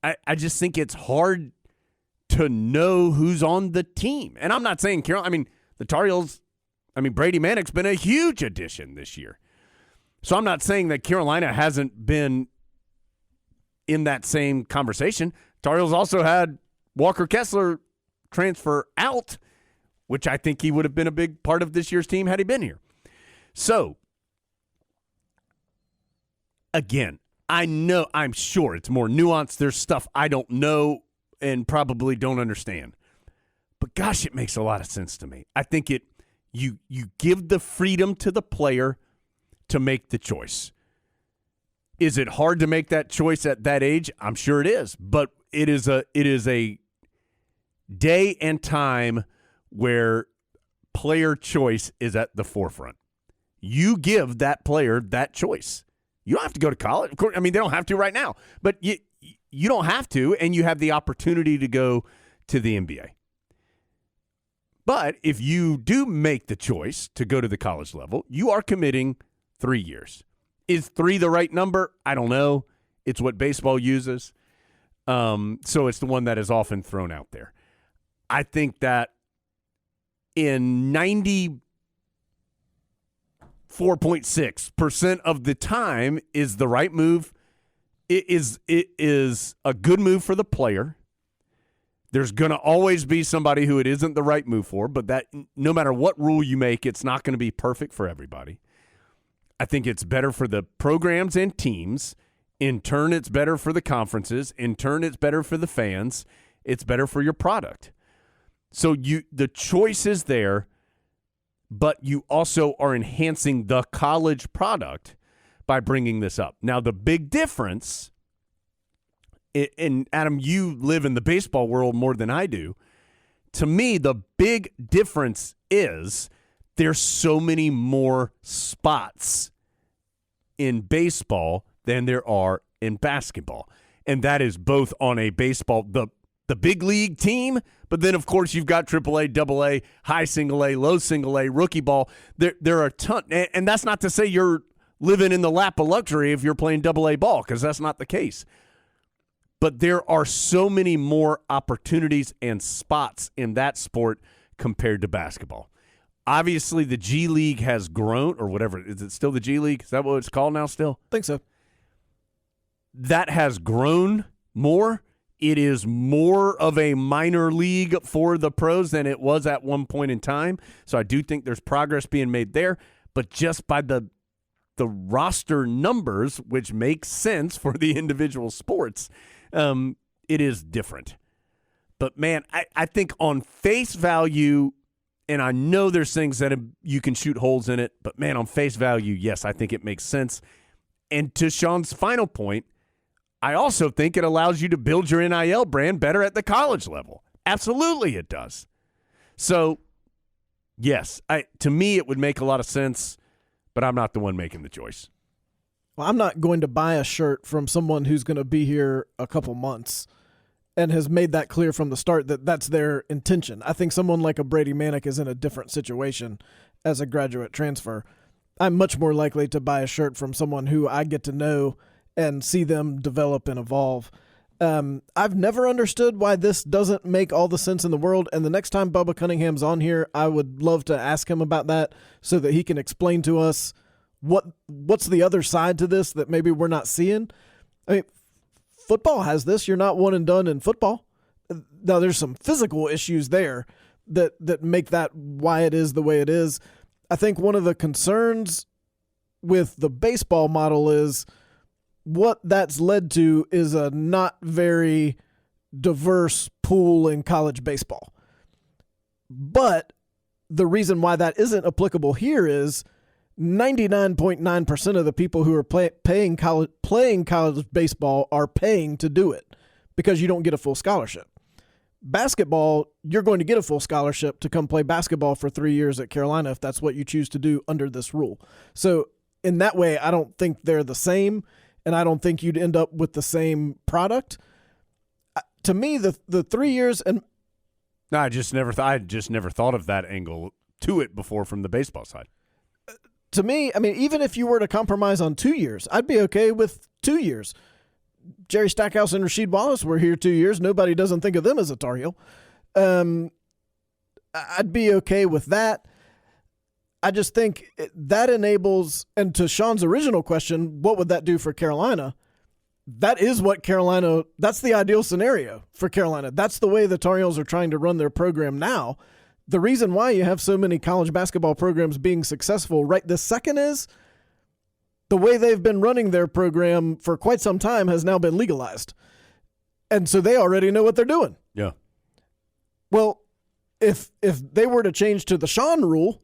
I just think it's hard to know who's on the team. And I'm not saying the Tar Heels, Brady Manek's been a huge addition this year. So I'm not saying that Carolina hasn't been in that same conversation. Tar Heels also had Walker Kessler transfer out, which I think he would have been a big part of this year's team had he been here. So, again, I'm sure it's more nuanced. There's stuff I don't know and probably don't understand. But gosh, it makes a lot of sense to me. I think you give the freedom to the player to make the choice. Is it hard to make that choice at that age? I'm sure it is. But it is a day and time where player choice is at the forefront. You give that player that choice. You don't have to go to college. Of course, they don't have to right now. But you don't have to, and you have the opportunity to go to the NBA. But if you do make the choice to go to the college level, you are committing 3 years. Is 3 the right number? I don't know. It's what baseball uses. So it's the one that is often thrown out there. I think that in 94.6% of the time is the right move. It is a good move for the player. There's going to always be somebody who it isn't the right move for, but that no matter what rule you make, it's not going to be perfect for everybody. I think it's better for the programs and teams. In turn, it's better for the conferences. In turn, it's better for the fans. It's better for your product. So the choice is there, but you also are enhancing the college product by bringing this up. Now, the big difference, and Adam, you live in the baseball world more than I do. To me, the big difference is there's so many more spots in baseball than there are in basketball. And that is both on a baseball, the big league team, but then, of course, you've got AAA, AA, high single A, low single A, rookie ball. There are a ton. And that's not to say you're living in the lap of luxury if you're playing AA ball, because that's not the case. But there are so many more opportunities and spots in that sport compared to basketball. Obviously, the G League has grown, or whatever. Is it still the G League? Is that what it's called now still? I think so. That has grown more. It is more of a minor league for the pros than it was at one point in time. So I do think there's progress being made there. But just by the roster numbers, which makes sense for the individual sports, it is different. But, man, I think on face value, and I know there's things that you can shoot holes in it, but, man, on face value, yes, I think it makes sense. And to Sean's final point, I also think it allows you to build your NIL brand better at the college level. Absolutely it does. So, yes, to me it would make a lot of sense, but I'm not the one making the choice. Well, I'm not going to buy a shirt from someone who's going to be here a couple months and has made that clear from the start that that's their intention. I think someone like a Brady Manek is in a different situation as a graduate transfer. I'm much more likely to buy a shirt from someone who I get to know and see them develop and evolve. I've never understood why this doesn't make all the sense in the world, and the next time Bubba Cunningham's on here, I would love to ask him about that so that he can explain to us what's the other side to this that maybe we're not seeing. I mean, football has this. You're not one and done in football. Now, there's some physical issues there that make that why it is the way it is. I think one of the concerns with the baseball model is what that's led to is a not very diverse pool in college baseball. But the reason why that isn't applicable here is 99.9% of the people who are playing college baseball are paying to do it because you don't get a full scholarship. Basketball, you're going to get a full scholarship to come play basketball for 3 years at Carolina if that's what you choose to do under this rule. So in that way, I don't think they're the same, and I don't think you'd end up with the same product. To me, the 3 years and no, I just never thought of that angle to it before from the baseball side. To me, I mean, even if you were to compromise on 2 years, I'd be okay with 2 years. Jerry Stackhouse and Rasheed Wallace were here 2 years. Nobody doesn't think of them as a Tar Heel. I'd be okay with that. I just think that enables, and to Sean's original question, what would that do for Carolina? That is what Carolina, that's the ideal scenario for Carolina. That's the way the Tar Heels are trying to run their program now. The reason why you have so many college basketball programs being successful right this second is the way they've been running their program for quite some time has now been legalized. And so they already know what they're doing. Yeah. Well, if they were to change to the Sean rule,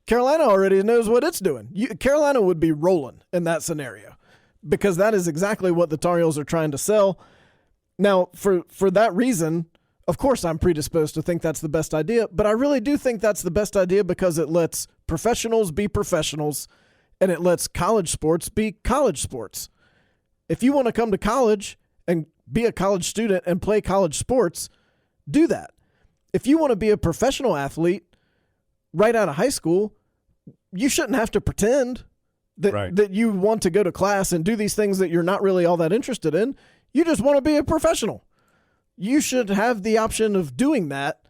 Carolina already knows what it's doing. Carolina would be rolling in that scenario because that is exactly what the Tar Heels are trying to sell. Now, for that reason, of course I'm predisposed to think that's the best idea, but I really do think that's the best idea because it lets professionals be professionals and it lets college sports be college sports. If you want to come to college and be a college student and play college sports, do that. If you want to be a professional athlete right out of high school, you shouldn't have to pretend that you want to go to class and do these things that you're not really all that interested in. You just want to be a professional. You should have the option of doing that,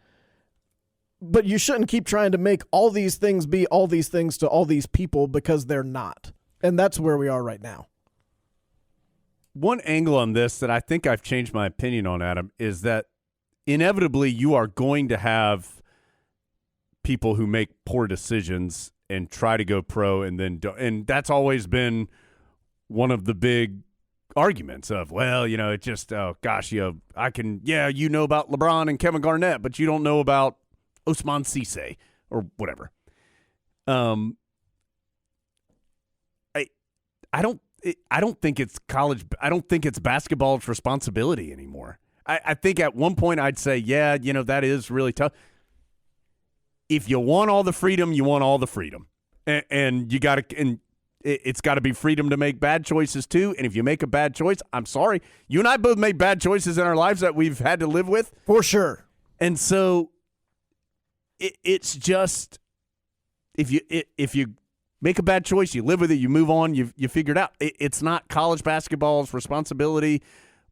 but you shouldn't keep trying to make all these things be all these things to all these people because they're not. And that's where we are right now. One angle on this that I think I've changed my opinion on, Adam, is that inevitably you are going to have people who make poor decisions and try to go pro and then don't. And that's always been one of the big arguments of, well, you know, it just, oh gosh, you know, you know about LeBron and Kevin Garnett, but you don't know about Ousmane Cisse or whatever. I don't think it's college. I don't think it's basketball's responsibility anymore. I think at one point I'd say, yeah, you know, that is really tough. If you want all the freedom, you want all the freedom, and you got to, and it's got to be freedom to make bad choices too. And if you make a bad choice, I'm sorry, you and I both made bad choices in our lives that we've had to live with, for sure. And so it's just if you make a bad choice, you live with it, you move on, you figure it out. It's not college basketball's responsibility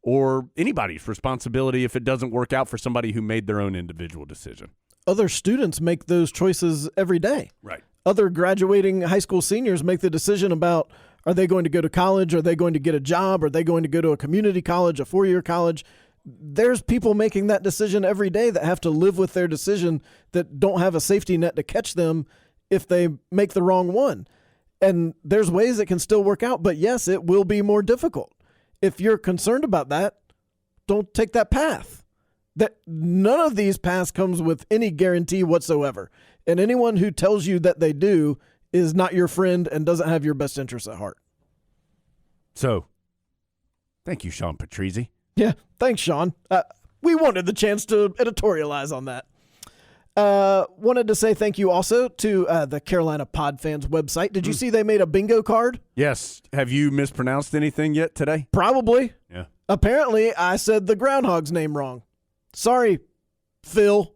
or anybody's responsibility if it doesn't work out for somebody who made their own individual decision. Other students make those choices every day. Right. Other graduating high school seniors make the decision about, are they going to go to college? Are they going to get a job? Are they going to go to a community college, a four-year college? There's people making that decision every day that have to live with their decision, that don't have a safety net to catch them if they make the wrong one. And there's ways it can still work out, but yes, it will be more difficult. If you're concerned about that, don't take that path. That none of these paths comes with any guarantee whatsoever. And anyone who tells you that they do is not your friend and doesn't have your best interests at heart. So, thank you, Sean Patrizzi. Yeah, thanks, Sean. We wanted the chance to editorialize on that. Wanted to say thank you also to the Carolina Pod Fans website. Did you see they made a bingo card? Yes. Have you mispronounced anything yet today? Probably. Yeah. Apparently, I said the groundhog's name wrong. Sorry, Phil.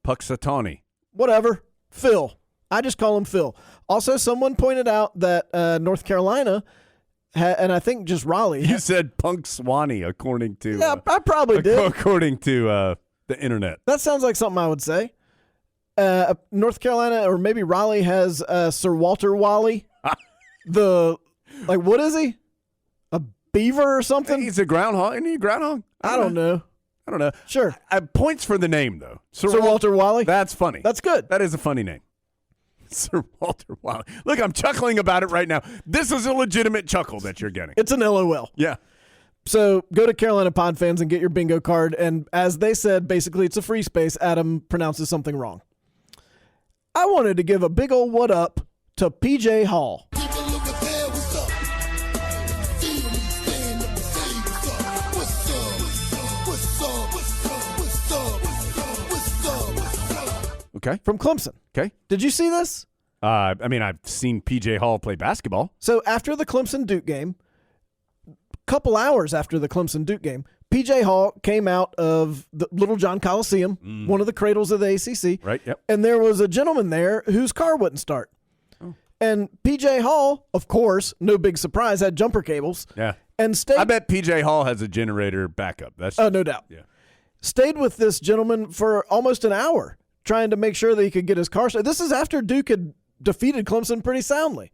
Puxatawny. Whatever. Phil. I just call him Phil. Also, someone pointed out that North Carolina, and I think just Raleigh. You said Punxsutawney, according to... Yeah, I probably did. According to the internet. That sounds like something I would say. North Carolina, or maybe Raleigh, has Sir Walter Wally. What is he? A beaver or something? He's a groundhog. Isn't he a groundhog? I don't know. I don't know. Sure. Points for the name, though. Sir Walter Wally? That's funny. That's good. That is a funny name. Sir Walter Wally. Look, I'm chuckling about it right now. This is a legitimate chuckle that you're getting. It's an LOL. Yeah. So go to Carolina Pod Fans and get your bingo card. And as they said, basically it's a free space. Adam pronounces something wrong. I wanted to give a big old what up to PJ Hall. Okay. From Clemson. Okay. Did you see this? I mean, I've seen PJ Hall play basketball. So after the Clemson-Duke game, a couple hours after the Clemson-Duke game, PJ Hall came out of the Little John Coliseum, one of the cradles of the ACC. Right, yep. And there was a gentleman there whose car wouldn't start. Oh. And PJ Hall, of course, no big surprise, had jumper cables. Yeah. And stayed. I bet PJ Hall has a generator backup. That's No doubt. Yeah. Stayed with this gentleman for almost an hour trying to make sure that he could get his car started. This is after Duke had defeated Clemson pretty soundly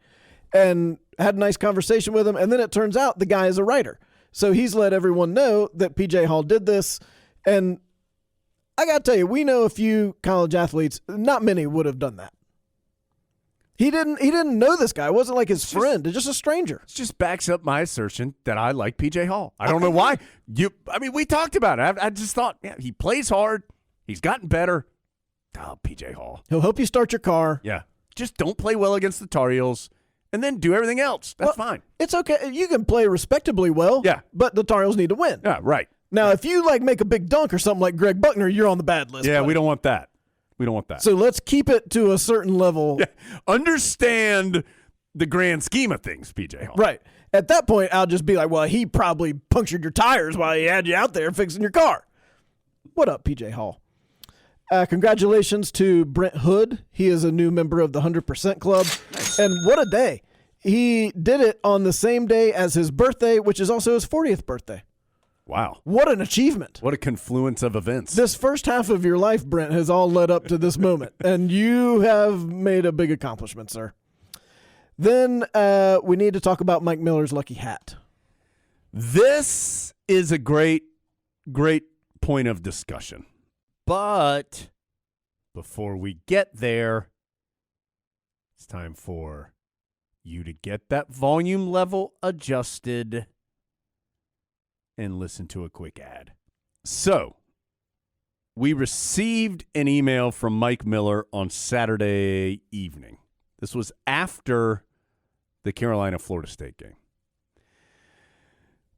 and had a nice conversation with him. And then it turns out the guy is a writer. So he's let everyone know that PJ Hall did this. And I got to tell you, we know a few college athletes, not many would have done that. He didn't know this guy. It wasn't like his friend. It's just a stranger. It just backs up my assertion that I like PJ Hall. I don't know why. We talked about it. I just thought, yeah, he plays hard. He's gotten better. Oh, PJ Hall. He'll help you start your car. Yeah. Just don't play well against the Tar Heels and then do everything else. That's fine. It's okay. You can play respectably well. Yeah. But the Tar Heels need to win. Yeah, right. Now, if you make a big dunk or something like Greg Buckner, you're on the bad list. Yeah, buddy. we don't want that. We don't want that. So let's keep it to a certain level. Yeah. Understand the grand scheme of things, PJ Hall. Right. At that point, I'll just be like, well, he probably punctured your tires while he had you out there fixing your car. What up, PJ Hall? Congratulations to Brent Hood. He is a new member of the 100% Club. Nice. And what a day. He did it on the same day as his birthday, which is also his 40th birthday. Wow. What an achievement. What a confluence of events. This first half of your life, Brent, has all led up to this moment, and you have made a big accomplishment, sir. Then we need to talk about Mike Miller's lucky hat. This is a great point of discussion. But before we get there, it's time for you to get that volume level adjusted and listen to a quick ad. So, we received an email from Mike Miller on Saturday evening. This was after the Carolina-Florida State game.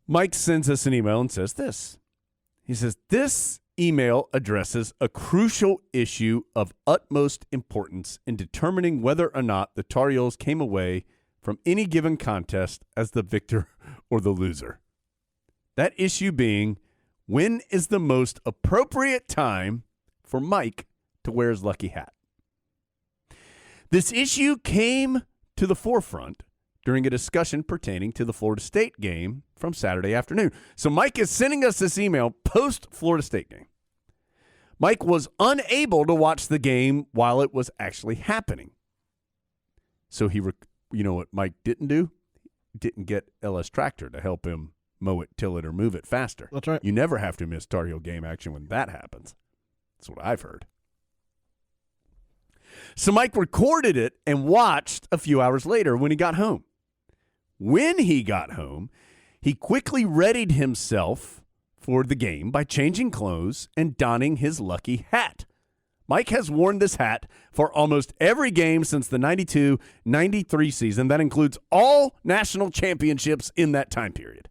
Mike sends us an email and says this. He says, this email addresses a crucial issue of utmost importance in determining whether or not the Tar Heels came away from any given contest as the victor or the loser. That issue being, when is the most appropriate time for Mike to wear his lucky hat? This issue came to the forefront during a discussion pertaining to the Florida State game from Saturday afternoon. So Mike is sending us this email post-Florida State game. Mike was unable to watch the game while it was actually happening. So you know what Mike didn't do? Didn't get LS Tractor to help him mow it, till it, or move it faster. That's right. You never have to miss Tar Heel game action when that happens. That's what I've heard. So Mike recorded it and watched a few hours later when he got home. When he got home, he quickly readied himself for the game by changing clothes and donning his lucky hat. Mike has worn this hat for almost every game since the 92-93 season. That includes all national championships in that time period.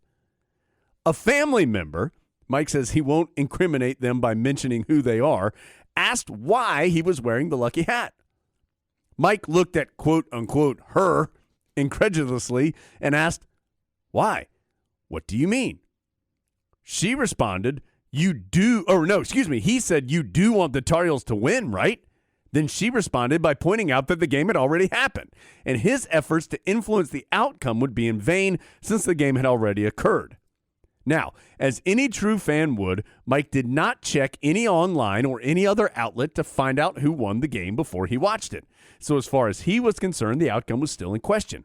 A family member, Mike says he won't incriminate them by mentioning who they are, asked why he was wearing the lucky hat. Mike looked at quote-unquote her incredulously and asked, why? What do you mean? She responded, he said, you do want the Tar Heels to win, right? Then she responded by pointing out that the game had already happened, and his efforts to influence the outcome would be in vain since the game had already occurred. Now, as any true fan would, Mike did not check any online or any other outlet to find out who won the game before he watched it. So as far as he was concerned, the outcome was still in question.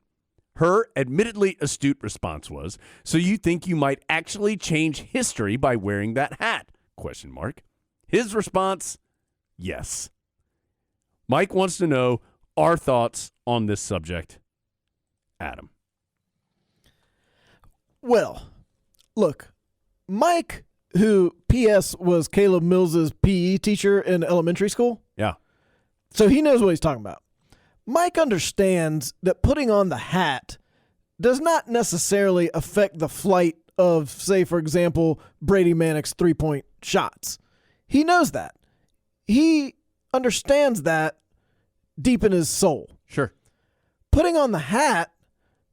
Her admittedly astute response was, so you think you might actually change history by wearing that hat? ? His response, yes. Mike wants to know our thoughts on this subject. Adam. Well, look, Mike, who, P.S., was Caleb Mills's PE teacher in elementary school. Yeah. So he knows what he's talking about. Mike understands that putting on the hat does not necessarily affect the flight of, say, for example, Brady Manick's three-point shots. He knows that. He understands that deep in his soul. Sure. Putting on the hat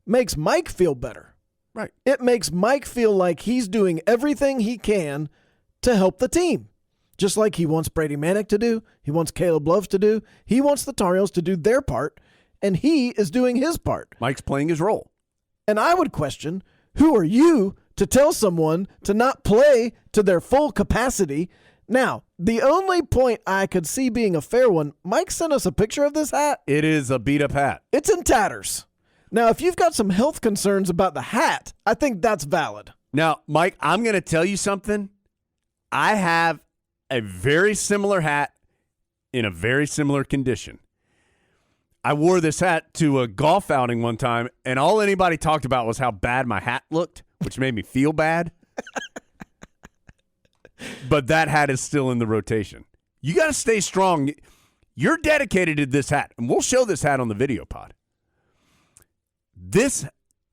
makes Mike feel better. Right. It makes Mike feel like he's doing everything he can to help the team. Just like he wants Brady Manick to do, he wants Caleb Love to do, he wants the Tar Heels to do their part, and he is doing his part. Mike's playing his role. And I would question, who are you to tell someone to not play to their full capacity? Now, the only point I could see being a fair one, Mike sent us a picture of this hat. It is a beat-up hat. It's in tatters. Now, if you've got some health concerns about the hat, I think that's valid. Now, Mike, I'm going to tell you something. I have a very similar hat in a very similar condition. I wore this hat to a golf outing one time, and all anybody talked about was how bad my hat looked, which made me feel bad. But that hat is still in the rotation. You got to stay strong. You're dedicated to this hat, and we'll show this hat on the video pod.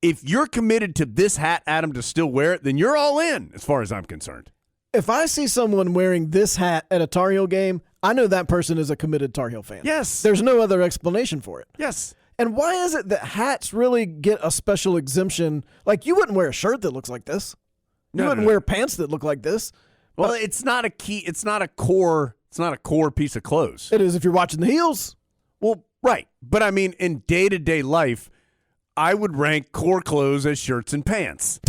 If you're committed to this hat, Adam, to still wear it, then you're all in as far as I'm concerned. If I see someone wearing this hat at a Tar Heel game, I know that person is a committed Tar Heel fan. Yes. There's no other explanation for it. Yes. And why is it that hats really get a special exemption? Like, you wouldn't wear a shirt that looks like this. You wouldn't wear pants that look like this. Well, it's not a core piece of clothes. It is if you're watching the Heels. Well, right. But I mean, in day-to-day life, I would rank core clothes as shirts and pants.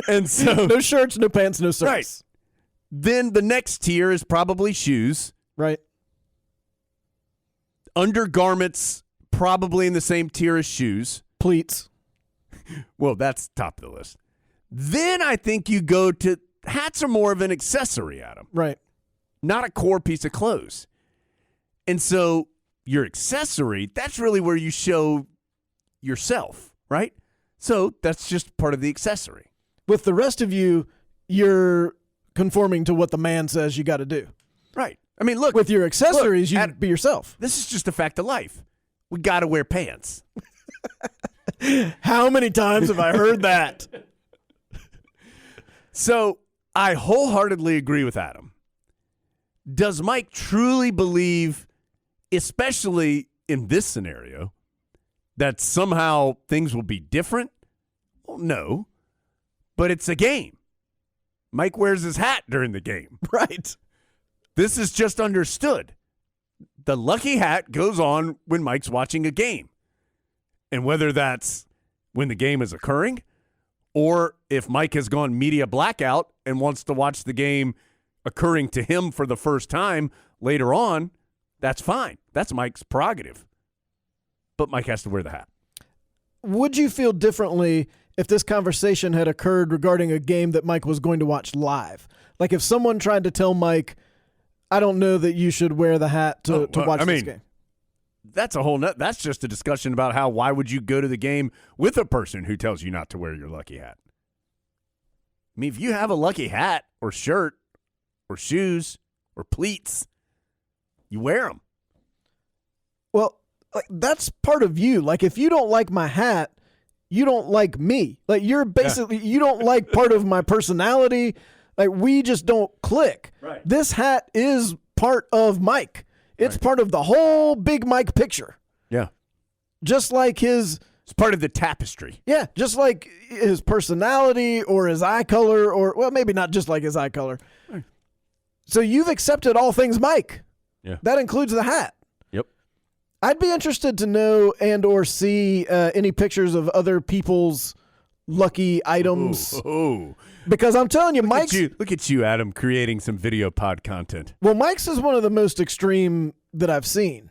And so No shirts, no pants, no socks. Right. Then the next tier is probably shoes. Right. Undergarments, probably in the same tier as shoes. Pleats. Well, that's top of the list. Then I think you go to hats are more of an accessory, Adam. Right. Not a core piece of clothes. And so your accessory, that's really where you show yourself, right? So that's just part of the accessory. With the rest of you, you're conforming to what the man says you got to do. Right. I mean, look. With your accessories, you Adam, be yourself. This is just a fact of life. We got to wear pants. How many times have I heard that? So I wholeheartedly agree with Adam. Does Mike truly believe, especially in this scenario, that somehow things will be different? Well, no. But it's a game. Mike wears his hat during the game. Right. This is just understood. The lucky hat goes on when Mike's watching a game. And whether that's when the game is occurring or if Mike has gone media blackout and wants to watch the game occurring to him for the first time later on, that's fine. That's Mike's prerogative. But Mike has to wear the hat. Would you feel differently if this conversation had occurred regarding a game that Mike was going to watch live? Like if someone tried to tell Mike, I don't know that you should wear the hat to watch this game. That's a whole that's just a discussion about why would you go to the game with a person who tells you not to wear your lucky hat? I mean, if you have a lucky hat or shirt or shoes or pleats, you wear them. Well, like, that's part of you. Like if you don't like my hat, you don't like me. Like you're basically, you don't like part of my personality. Like we just don't click. Right. This hat is part of Mike. It's part of the whole big Mike picture. Yeah. Just like It's part of the tapestry. Yeah, just like his personality or his eye color or, well, maybe not just like his eye color. Right. So you've accepted all things Mike. Yeah. That includes the hat. Yep. I'd be interested to know and or see any pictures of other people's lucky items. Oh. Because I'm telling you, Mike's... Look at you, Adam, creating some video pod content. Well, Mike's is one of the most extreme that I've seen.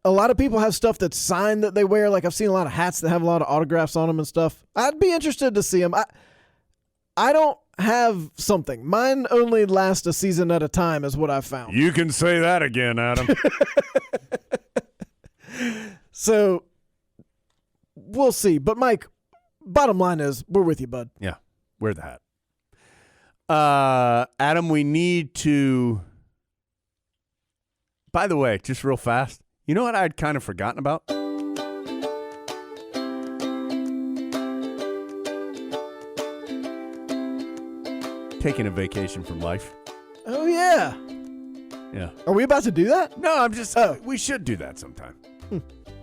A lot of people have stuff that's signed that they wear. Like I've seen a lot of hats that have a lot of autographs on them and stuff. I'd be interested to see them. I don't have something. Mine only lasts a season at a time is what I've found. You can say that again, Adam. So we'll see. But Mike, bottom line is we're with you, bud. Yeah. Wear the hat. Adam, we need to... By the way, just real fast, you know what I'd kind of forgotten about? Taking a vacation from life. Oh, yeah. Yeah. Are we about to do that? No, I'm just... we should do that sometime.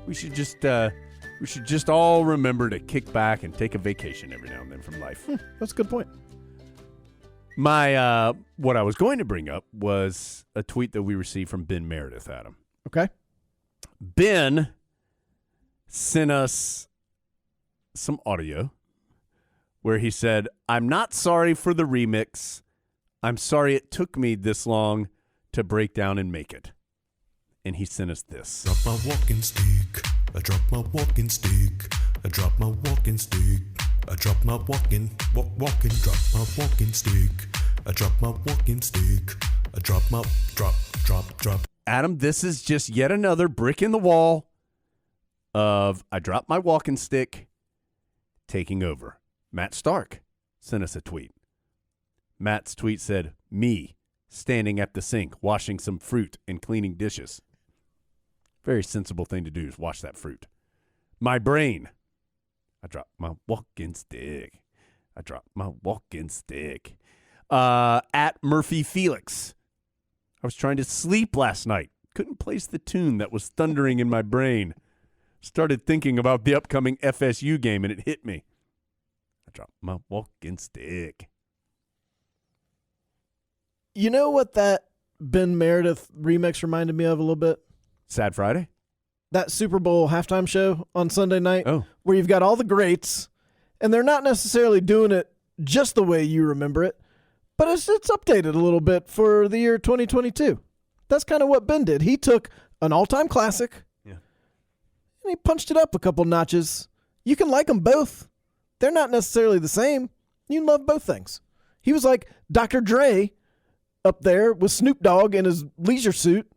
We should just We should just all remember to kick back and take a vacation every now and then from life. That's a good point. My what I was going to bring up was a tweet that we received from Ben Meredith, Adam. Okay. Ben sent us some audio where he said, "I'm not sorry for the remix. I'm sorry it took me this long to break down and make it." And he sent us this. Drop my walking stick. I drop my walking stick. I drop my walking stick. I drop my walking drop my walking stick. I drop my walking stick. I drop my drop. Adam, this is just yet another brick in the wall of I dropped my walking stick taking over. Matt Stark sent us a tweet. Matt's tweet said, "Me standing at the sink, washing some fruit and cleaning dishes." Very sensible thing to do is wash that fruit. My brain. I dropped my walking stick. I dropped my walking stick. At Murphy Felix. I was trying to sleep last night. Couldn't place the tune that was thundering in my brain. Started thinking about the upcoming FSU game, and it hit me. I dropped my walking stick. You know what that Ben Meredith remix reminded me of a little bit? Sad Friday? That Super Bowl halftime show on Sunday night, Oh. where you've got all the greats, and they're not necessarily doing it just the way you remember it, but it's updated a little bit for the year 2022. That's kind of what Ben did. He took an all-time classic, and he punched it up a couple notches. You can like them both. They're not necessarily the same. You can love both things. He was like Dr. Dre up there with Snoop Dogg in his leisure suit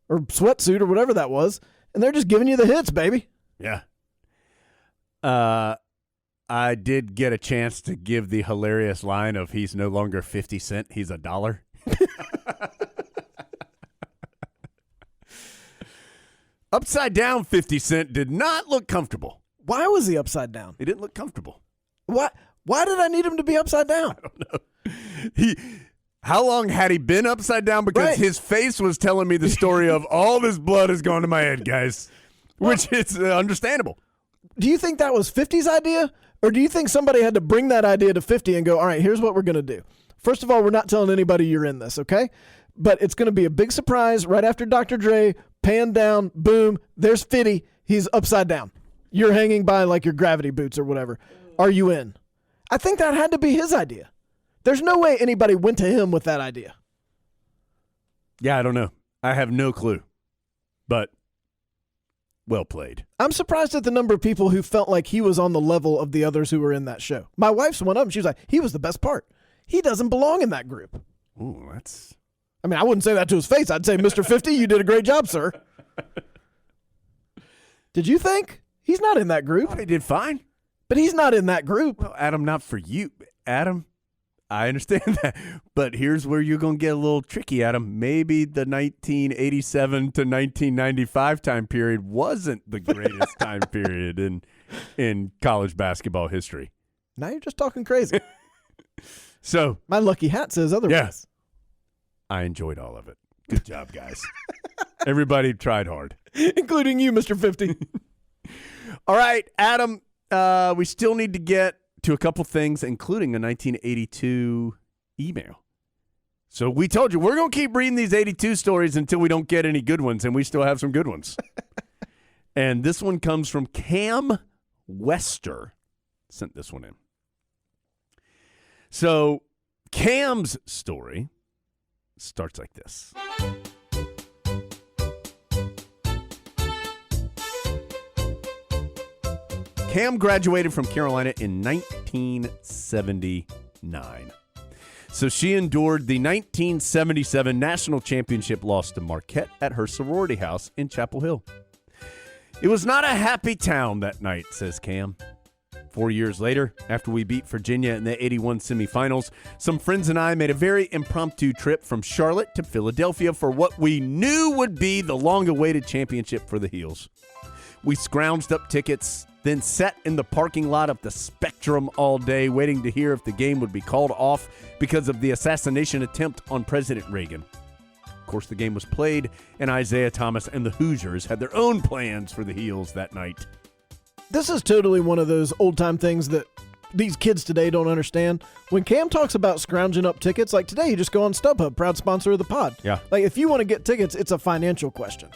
or sweatsuit or whatever that was, and they're just giving you the hits, baby. Yeah. I did get a chance to give the hilarious line of he's no longer 50 cent, he's $1. Upside down 50 Cent did not look comfortable. Why was he upside down? He didn't look comfortable. Why did I need him to be upside down? I don't know. How long had he been upside down? Because Right. his face was telling me the story of all this blood has gone to my head, guys, which is understandable. Do you think that was 50's idea? Or do you think somebody had to bring that idea to 50 and go, all right, here's what we're going to do. First of all, we're not telling anybody you're in this, okay? But it's going to be a big surprise right after Dr. Dre, pan down, boom, there's 50. He's upside down. You're hanging by like your gravity boots or whatever. Are you in? I think that had to be his idea. There's no way anybody went to him with that idea. Yeah, I don't know. I have no clue. But well played. I'm surprised at the number of people who felt like he was on the level of the others who were in that show. My wife's one of them. She was like, he was the best part. He doesn't belong in that group. Ooh, that's... I mean, I wouldn't say that to his face. I'd say, Mr. 50, you did a great job, sir. Did you think? He's not in that group. He did fine. But he's not in that group. Well, Adam, not for you. Adam, I understand that. But here's where you're going to get a little tricky, Adam. Maybe the 1987 to 1995 time period wasn't the greatest time period in college basketball history. Now you're just talking crazy. So My lucky hat says otherwise. Yes. I enjoyed all of it. Good job, guys. Everybody tried hard. Including you, Mr. 50. All right, Adam, we still need to get to a couple things, including a 1982 email. So we told you we're going to keep reading these 82 stories until we don't get any good ones, and we still have some good ones. And this one comes from Cam Wester. Sent this one in. So Cam's story starts like this. Cam graduated from Carolina in 1979. So she endured the 1977 national championship loss to Marquette at her sorority house in Chapel Hill. It was not a happy town that night, says Cam. 4 years later, after we beat Virginia in the 81 semifinals, some friends and I made a very impromptu trip from Charlotte to Philadelphia for what we knew would be the long-awaited championship for the Heels. We scrounged up tickets, then sat in the parking lot of the Spectrum all day, waiting to hear if the game would be called off because of the assassination attempt on President Reagan. Of course, the game was played, and Isaiah Thomas and the Hoosiers had their own plans for the Heels that night. This is totally one of those old-time things that these kids today don't understand. When Cam talks about scrounging up tickets, like today you just go on StubHub, proud sponsor of the pod. Yeah. Like if you want to get tickets, it's a financial question.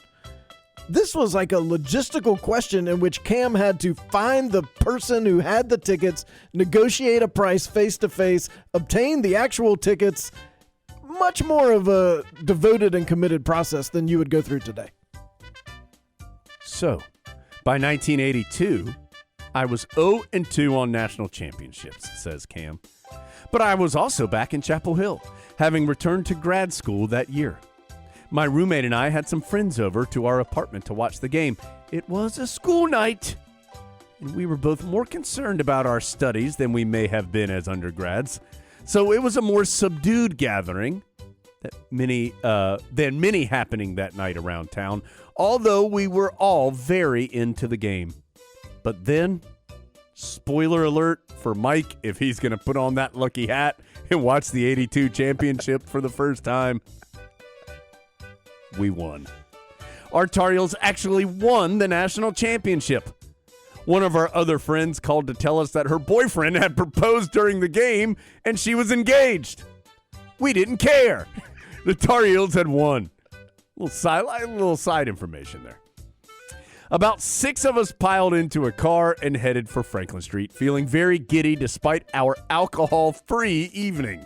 This was like a logistical question in which Cam had to find the person who had the tickets, negotiate a price face-to-face, obtain the actual tickets. Much more of a devoted and committed process than you would go through today. So, by 1982, I was 0-2 on national championships, says Cam. But I was also back in Chapel Hill, having returned to grad school that year. My roommate and I had some friends over to our apartment to watch the game. It was a school night, and we were both more concerned about our studies than we may have been as undergrads. So it was a more subdued gathering than many happening that night around town, although we were all very into the game. But then, spoiler alert for Mike if he's going to put on that lucky hat and watch the 82 championship for the first time. We won. Our Tar Heels actually won the national championship. One of our other friends called to tell us that her boyfriend had proposed during the game and she was engaged. We didn't care. The Tar Heels had won. Little side information there. About 6 of us piled into a car and headed for Franklin Street, feeling very giddy despite our alcohol-free evening.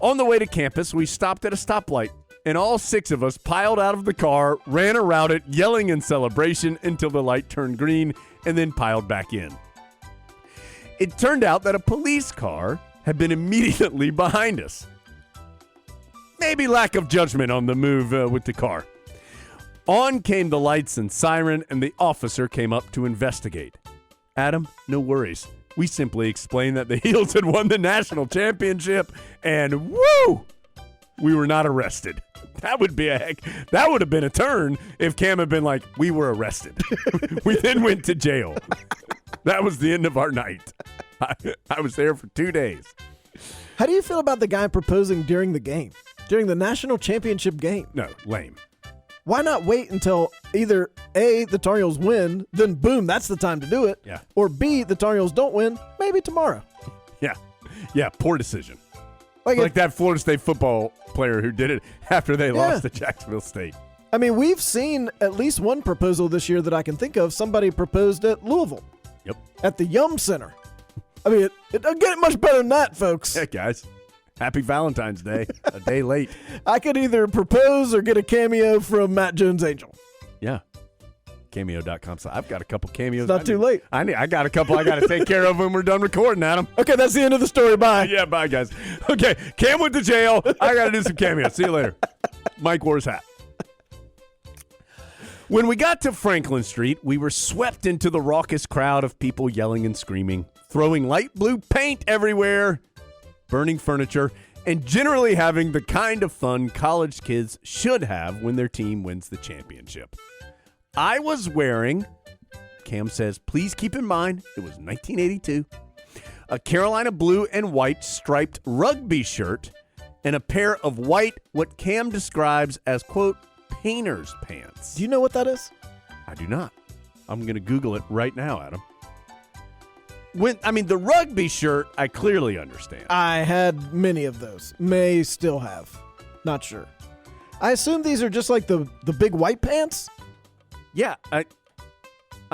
On the way to campus, we stopped at a stoplight, and all 6 of us piled out of the car, ran around it, yelling in celebration until the light turned green, and then piled back in. It turned out that a police car had been immediately behind us. Maybe lack of judgment on the move with the car. On came the lights and siren, and the officer came up to investigate. Adam, no worries. We simply explained that the Heels had won the national championship, and woo! We were not arrested. That would have been a turn if Cam had been like, we were arrested. We then went to jail. That was the end of our night. I was there for 2 days. How do you feel about the guy proposing during the game? During the national championship game? No, lame. Why not wait until either A, the Tar Heels win, then boom, that's the time to do it. Yeah. Or B, the Tar Heels don't win, maybe tomorrow. Yeah, poor decision. Like That Florida State football player who did it after they lost to Jacksonville State. I mean, we've seen at least one proposal this year that I can think of. Somebody proposed at Louisville. Yep. At the Yum Center. I mean, it doesn't get much better than that, folks. Yeah, guys. Happy Valentine's Day. A day late. I could either propose or get a cameo from Matt Jones Angel. Yeah. Cameo.com. So I've got a couple cameos. It's not too late. I got a couple I got to take care of when we're done recording, Adam. Okay, that's the end of the story. Bye. Yeah, bye, guys. Okay, Cam went to jail. I got to do some cameos. See you later. Mike wore his hat. When we got to Franklin Street, we were swept into the raucous crowd of people yelling and screaming, throwing light blue paint everywhere, burning furniture, and generally having the kind of fun college kids should have when their team wins the championship. I was wearing, Cam says, please keep in mind, it was 1982, a Carolina blue and white striped rugby shirt and a pair of white, what Cam describes as, quote, painter's pants. Do you know what that is? I do not. I'm going to Google it right now, Adam. The rugby shirt, I clearly understand. I had many of those. May still have. Not sure. I assume these are just like the big white pants? Yeah, I'm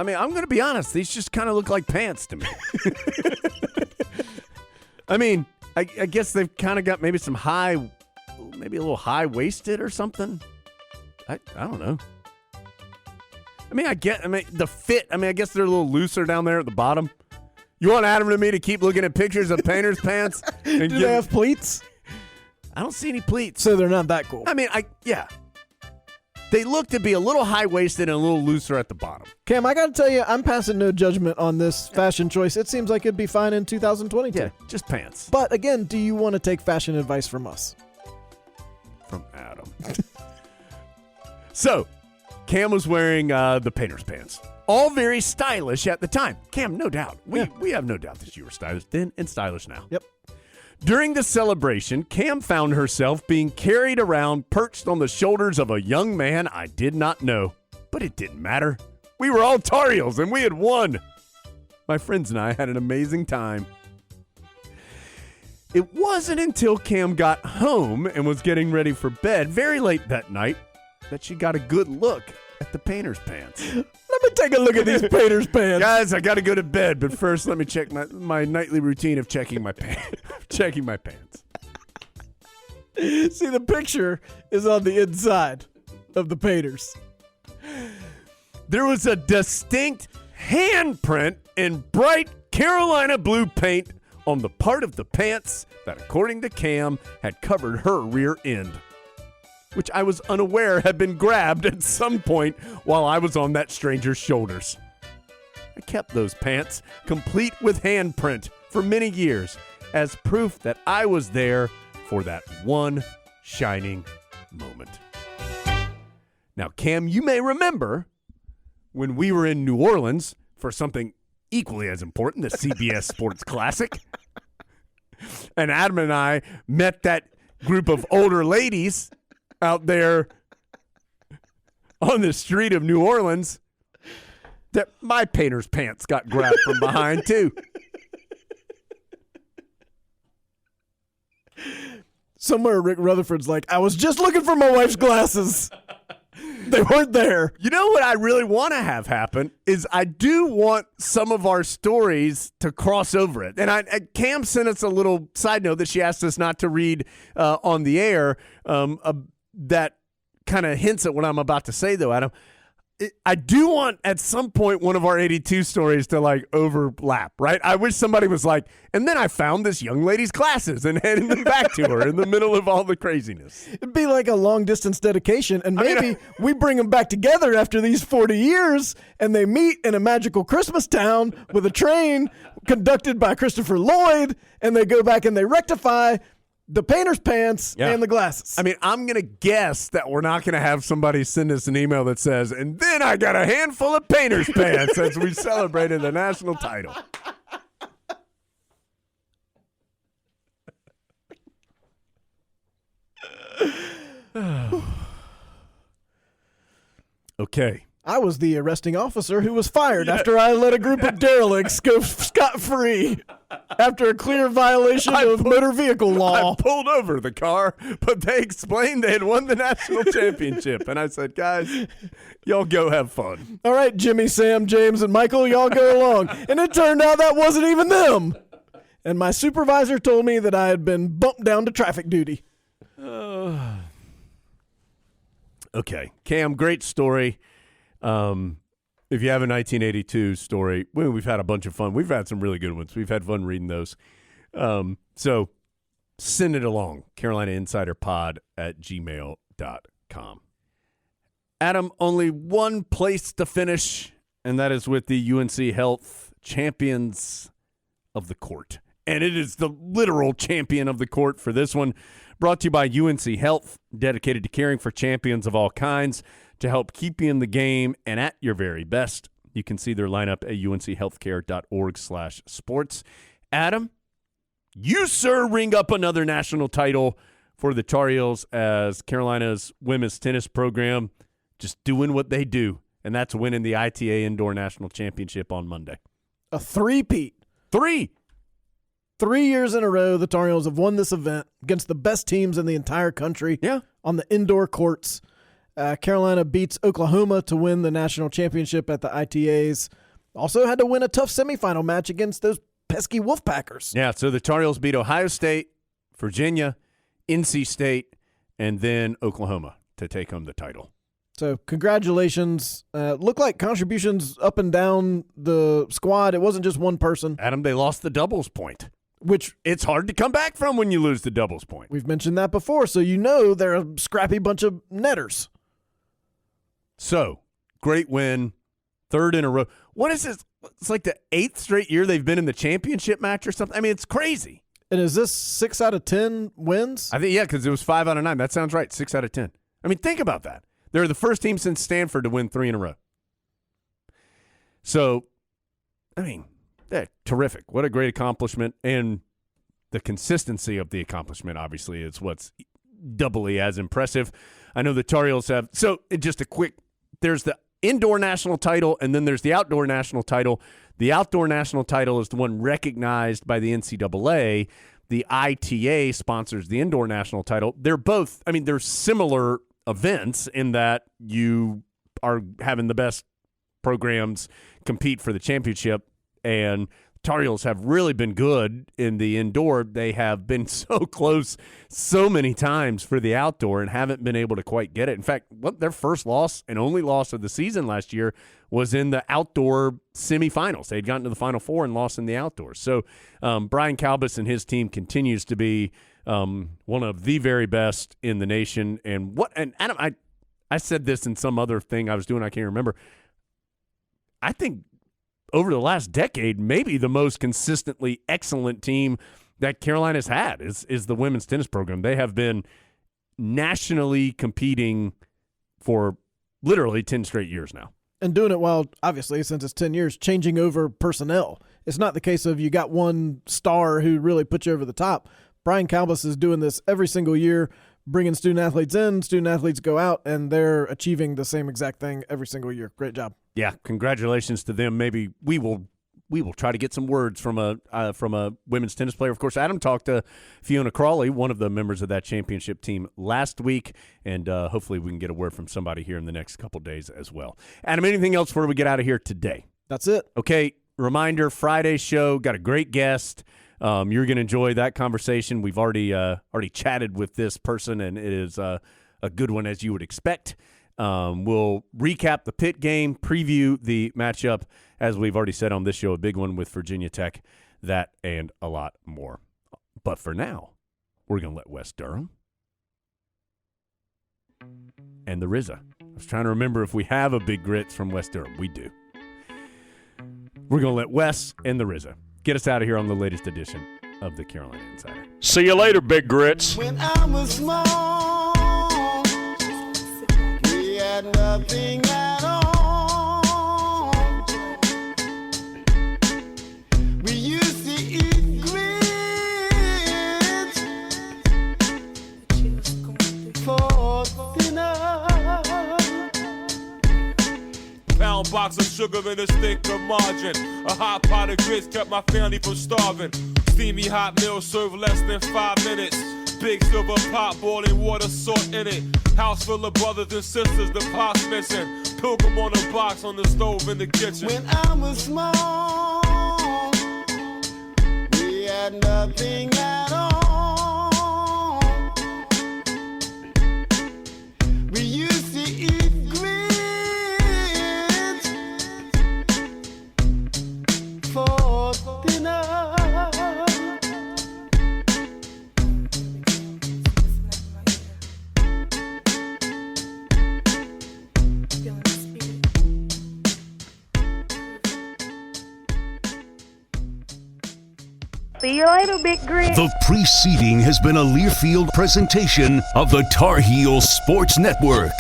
going to be honest. These just kind of look like pants to me. I guess they've kind of got maybe maybe a little high-waisted or something. I don't know. The fit, I guess they're a little looser down there at the bottom. You want Adam and me to keep looking at pictures of painter's pants? Do they have pleats? I don't see any pleats. So they're not that cool. Yeah. They look to be a little high-waisted and a little looser at the bottom. Cam, I got to tell you, I'm passing no judgment on this fashion choice. It seems like it'd be fine in 2022. Yeah, just pants. But again, do you want to take fashion advice from us? From Adam. So, Cam was wearing the painter's pants. All very stylish at the time. Cam, no doubt. We have no doubt that you were stylish then and stylish now. Yep. During the celebration, Cam found herself being carried around, perched on the shoulders of a young man I did not know. But it didn't matter. We were all Tar Heels, and we had won. My friends and I had an amazing time. It wasn't until Cam got home and was getting ready for bed very late that night that she got a good look at the painter's pants. Let me take a look at these painter's pants. Guys, I got to go to bed, but first let me check my nightly routine of checking my pants. Checking my pants. See, the picture is on the inside of the painters. There was a distinct handprint in bright Carolina blue paint on the part of the pants that, according to Cam, had covered her rear end, which I was unaware had been grabbed at some point while I was on that stranger's shoulders. I kept those pants, complete with handprint, for many years as proof that I was there for that one shining moment. Now, Cam, you may remember when we were in New Orleans for something equally as important, the CBS Sports Classic, and Adam and I met that group of older ladies out there on the street of New Orleans, that my painter's pants got grabbed from behind too. Somewhere Rick Rutherford's like, I was just looking for my wife's glasses. They weren't there. You know what I really want to have happen is I do want some of our stories to cross over it. And Cam sent us a little side note that she asked us not to read on the air that kind of hints at what I'm about to say, though, Adam. I do want at some point one of our 82 stories to like overlap, right? I wish somebody was like, and then I found this young lady's glasses and handed them back to her in the middle of all the craziness. It'd be like a long distance dedication, and maybe we bring them back together after these 40 years, and they meet in a magical Christmas town with a train conducted by Christopher Lloyd, and they go back and they rectify the painter's pants and the glasses. I mean, I'm going to guess that we're not going to have somebody send us an email that says, and then I got a handful of painter's pants as we celebrated the national title. Okay. I was the arresting officer who was fired after I let a group of derelicts go scot-free after a clear violation of motor vehicle law. I pulled over the car, but they explained they had won the national championship. And I said, guys, y'all go have fun. All right, Jimmy, Sam, James, and Michael, y'all go along. And it turned out that wasn't even them. And my supervisor told me that I had been bumped down to traffic duty. Okay. Cam, great story. If you have a 1982 story, well, we've had a bunch of fun. We've had some really good ones. We've had fun reading those. So send it along, CarolinaInsiderPod@gmail.com. Adam, only one place to finish, and that is with the UNC Health Champions of the Court. And it is the literal champion of the court for this one, brought to you by UNC Health, dedicated to caring for champions of all kinds to help keep you in the game and at your very best. You can see their lineup at unchealthcare.org/sports. Adam, you, sir, ring up another national title for the Tar Heels as Carolina's women's tennis program just doing what they do, and that's winning the ITA Indoor National Championship on Monday. A three-peat. 3 years in a row, the Tar Heels have won this event against the best teams in the entire country on the indoor courts. Carolina beats Oklahoma to win the national championship at the ITAs. Also had to win a tough semifinal match against those pesky Wolfpackers. Yeah, so the Tar Heels beat Ohio State, Virginia, NC State, and then Oklahoma to take home the title. So congratulations. Look like contributions up and down the squad. It wasn't just one person. Adam, they lost the doubles point, which it's hard to come back from when you lose the doubles point. We've mentioned that before, so you know they're a scrappy bunch of netters. So, great win, third in a row. What is this? It's like the 8th straight year they've been in the championship match or something. I mean, it's crazy. And is this 6 out of 10 wins? I think, yeah, because it was 5 out of 9. That sounds right, 6 out of 10. I mean, think about that. They're the first team since Stanford to win 3 in a row. So, I mean, terrific. What a great accomplishment. And the consistency of the accomplishment, obviously, is what's doubly as impressive. I know the Tar Heels have – so, just a quick – there's the indoor national title, and then there's the outdoor national title. The outdoor national title is the one recognized by the NCAA. The ITA sponsors the indoor national title. They're both, I mean, they're similar events in that you are having the best programs compete for the championship, and Tar Heels have really been good in the indoor. They have been so close so many times for the outdoor and haven't been able to quite get it. In fact, their first loss and only loss of the season last year was in the outdoor semifinals. They'd gotten to the Final Four and lost in the outdoors. So Brian Kalbas and his team continues to be one of the very best in the nation. And Adam, I said this in some other thing I was doing, I can't remember. I think over the last decade, maybe the most consistently excellent team that Carolina's had is the women's tennis program. They have been nationally competing for literally 10 straight years now. And doing it while, obviously, since it's 10 years, changing over personnel. It's not the case of you got one star who really puts you over the top. Brian Kalbas is doing this every single year, bringing student-athletes in, student-athletes go out, and they're achieving the same exact thing every single year. Great job. Yeah, congratulations to them. Maybe we will try to get some words from a women's tennis player. Of course, Adam talked to Fiona Crawley, one of the members of that championship team, last week, and hopefully we can get a word from somebody here in the next couple days as well. Adam, anything else before we get out of here today? That's it. Okay, reminder, Friday's show, got a great guest. You're going to enjoy that conversation. We've already chatted with this person, and it is a good one, as you would expect. We'll recap the Pitt game, preview the matchup, as we've already said on this show, a big one with Virginia Tech, that and a lot more. But for now, we're going to let Wes Durham and the RZA. I was trying to remember if we have a Big Grits from Wes Durham. We do. We're going to let Wes and the RZA get us out of here on the latest edition of the Carolina Insider. See you later, Big Grits. When I was small, we had nothing at all. We used to eat grits for dinner. Pound box of sugar and a stick of margarine. A hot pot of grits kept my family from starving. Steamy hot meal served less than 5 minutes. Big silver pot, boiling water, salt in it. House full of brothers and sisters, the pot's missing. Pilgrim on a box on the stove in the kitchen. When I was small, we had nothing at all. We used to eat grits for dinner. See you later, Big Grit. The preceding has been a Learfield presentation of the Tar Heels Sports Network.